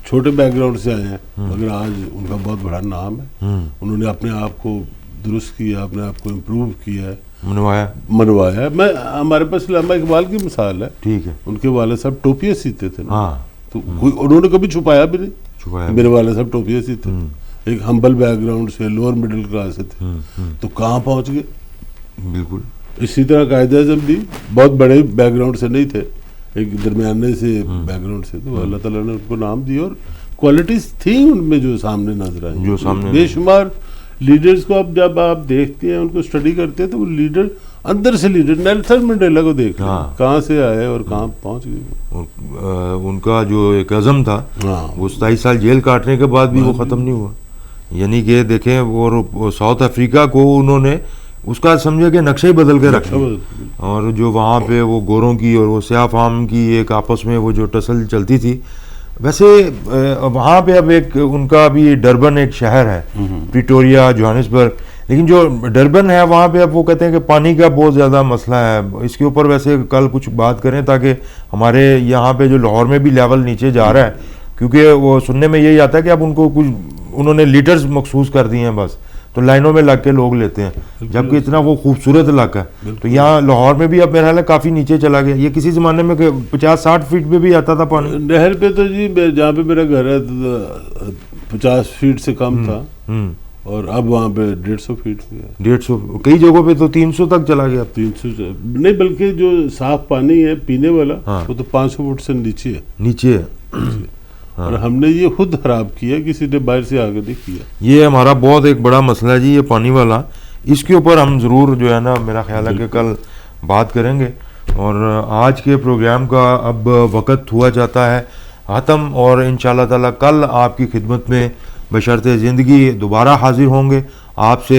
چھوٹے بیک گراؤنڈ سے آئے ہیں مگر آج ان کا بہت بڑا نام ہے. انہوں نے اپنے آپ کو درست کیا، اپنے آپ کو امپروو کیا ہے، منوایا. میں ہمارے پاس علامہ اقبال کی مثال ہے. ٹھیک ہے. ان کے والد صاحب ٹوپیاں سیتے تھے نا، تو انہوں نے کبھی چھپایا بھی نہیں. میرے والد صاحب ٹوپیاں سیتے، ایک ہمبل بیک گراؤنڈ سے، لوور مڈل کلاس سے تھے، تو کہاں پہنچ گئے. بالکل اسی طرح قائد اعظم بھی بہت بڑے بیک گراؤنڈ سے نہیں تھے، ایک درمیانے سے بیک گراؤنڈ سے، تو اللہ تعالیٰ نے ان کو نام دیا اور کوالٹیز تھیں ان میں جو سامنے نظر آئیں. جو سامنے بے شمار لیڈرز کو اب جب آپ دیکھتے ہیں، ان کو اسٹڈی کرتے ہیں، تو وہ لیڈر اندر سے لیڈر نیلسن منڈیلا کو دیکھ کہاں سے آئے اور کہاں پہنچ گئے. ان کا جو ایک عزم تھا وہ 27 سال جیل کاٹنے کے بعد بھی وہ ختم نہیں ہوا. یعنی کہ دیکھیں وہ ساؤتھ افریقہ کو انہوں نے اس کا سمجھے کہ نقشہ ہی بدل کے رکھا، اور جو وہاں پہ وہ گوروں کی اور وہ سیاہ فام کی ایک آپس میں وہ جو ٹسل چلتی تھی. ویسے وہاں پہ اب ایک ان کا بھی ڈربن ایک شہر ہے، پریٹوریا، جوہانسبرگ، لیکن جو ڈربن ہے وہاں پہ اب وہ کہتے ہیں کہ پانی کا بہت زیادہ مسئلہ ہے. اس کے اوپر ویسے کل کچھ بات کریں تاکہ ہمارے یہاں پہ جو لاہور میں بھی لیول نیچے جا رہا ہے، کیونکہ وہ سننے میں یہی آتا ہے کہ اب ان کو کچھ انہوں نے لیٹرز مخصوص کر دیے ہیں بس، تو لائنوں میں لگ کے لوگ لیتے ہیں، جبکہ اتنا وہ خوبصورت علاقہ ہے. تو یہاں لاہور میں بھی اب میرا خیال ہے کافی نیچے چلا گیا. یہ کسی زمانے میں 50-60 فٹ پہ بھی آتا تھا پانی. نہر پہ تو جی جہاں پہ میرا گھر ہے 50 فٹ سے کم تھا، اور اب وہاں پہ 150 فیٹ ہو گیا. 150 کئی جگہوں پہ تو 300 تک چلا گیا. 300 نہیں بلکہ جو صاف پانی ہے پینے والا ہاں. وہ تو 500 فٹ سے نیچے ہے. نیچے ہے. اور ہم نے یہ خود خراب کیا, کسی نے باہر سے آگے نہیں کیا. یہ ہمارا بہت ایک بڑا مسئلہ ہے جی, یہ پانی والا. اس کے اوپر ہم ضرور جو ہے نا, میرا خیال ہے کہ کل بات کریں گے. اور آج کے پروگرام کا اب وقت ہوا جاتا ہے ختم, اور انشاءاللہ تعالی کل آپ کی خدمت میں بشرط زندگی دوبارہ حاضر ہوں گے. آپ سے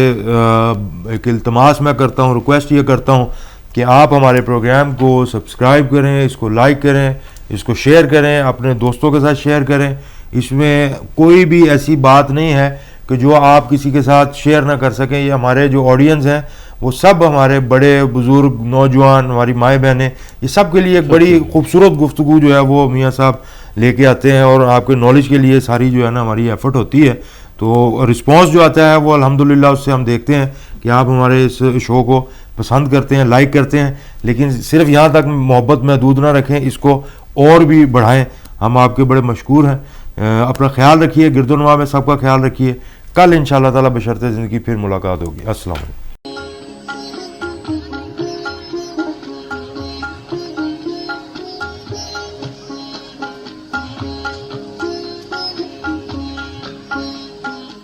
ایک التماس میں کرتا ہوں, ریکویسٹ یہ کرتا ہوں کہ آپ ہمارے پروگرام کو سبسکرائب کریں, اس کو لائک کریں, اس کو شیئر کریں, اپنے دوستوں کے ساتھ شیئر کریں. اس میں کوئی بھی ایسی بات نہیں ہے کہ جو آپ کسی کے ساتھ شیئر نہ کر سکیں. یہ ہمارے جو آڈینس ہیں وہ سب ہمارے بڑے بزرگ, نوجوان, ہماری مائیں بہنیں, یہ سب کے لیے ایک بڑی خوبصورت گفتگو جو ہے وہ میاں صاحب لے کے آتے ہیں, اور آپ کے نالج کے لیے ساری جو ہے نا ہماری ایفرٹ ہوتی ہے. تو رسپانس جو آتا ہے وہ الحمدللہ اس سے ہم دیکھتے ہیں کہ آپ ہمارے اس شو کو پسند کرتے ہیں, لائک کرتے ہیں. لیکن صرف یہاں تک محبت محدود نہ رکھیں, اس کو اور بھی بڑھائیں. ہم آپ کے بڑے مشکور ہیں. اپنا خیال رکھیے, گرد و نواح میں سب کا خیال رکھیے. کل انشاءاللہ تعالی بشرط زندگی پھر ملاقات ہوگی. السلام علیکم.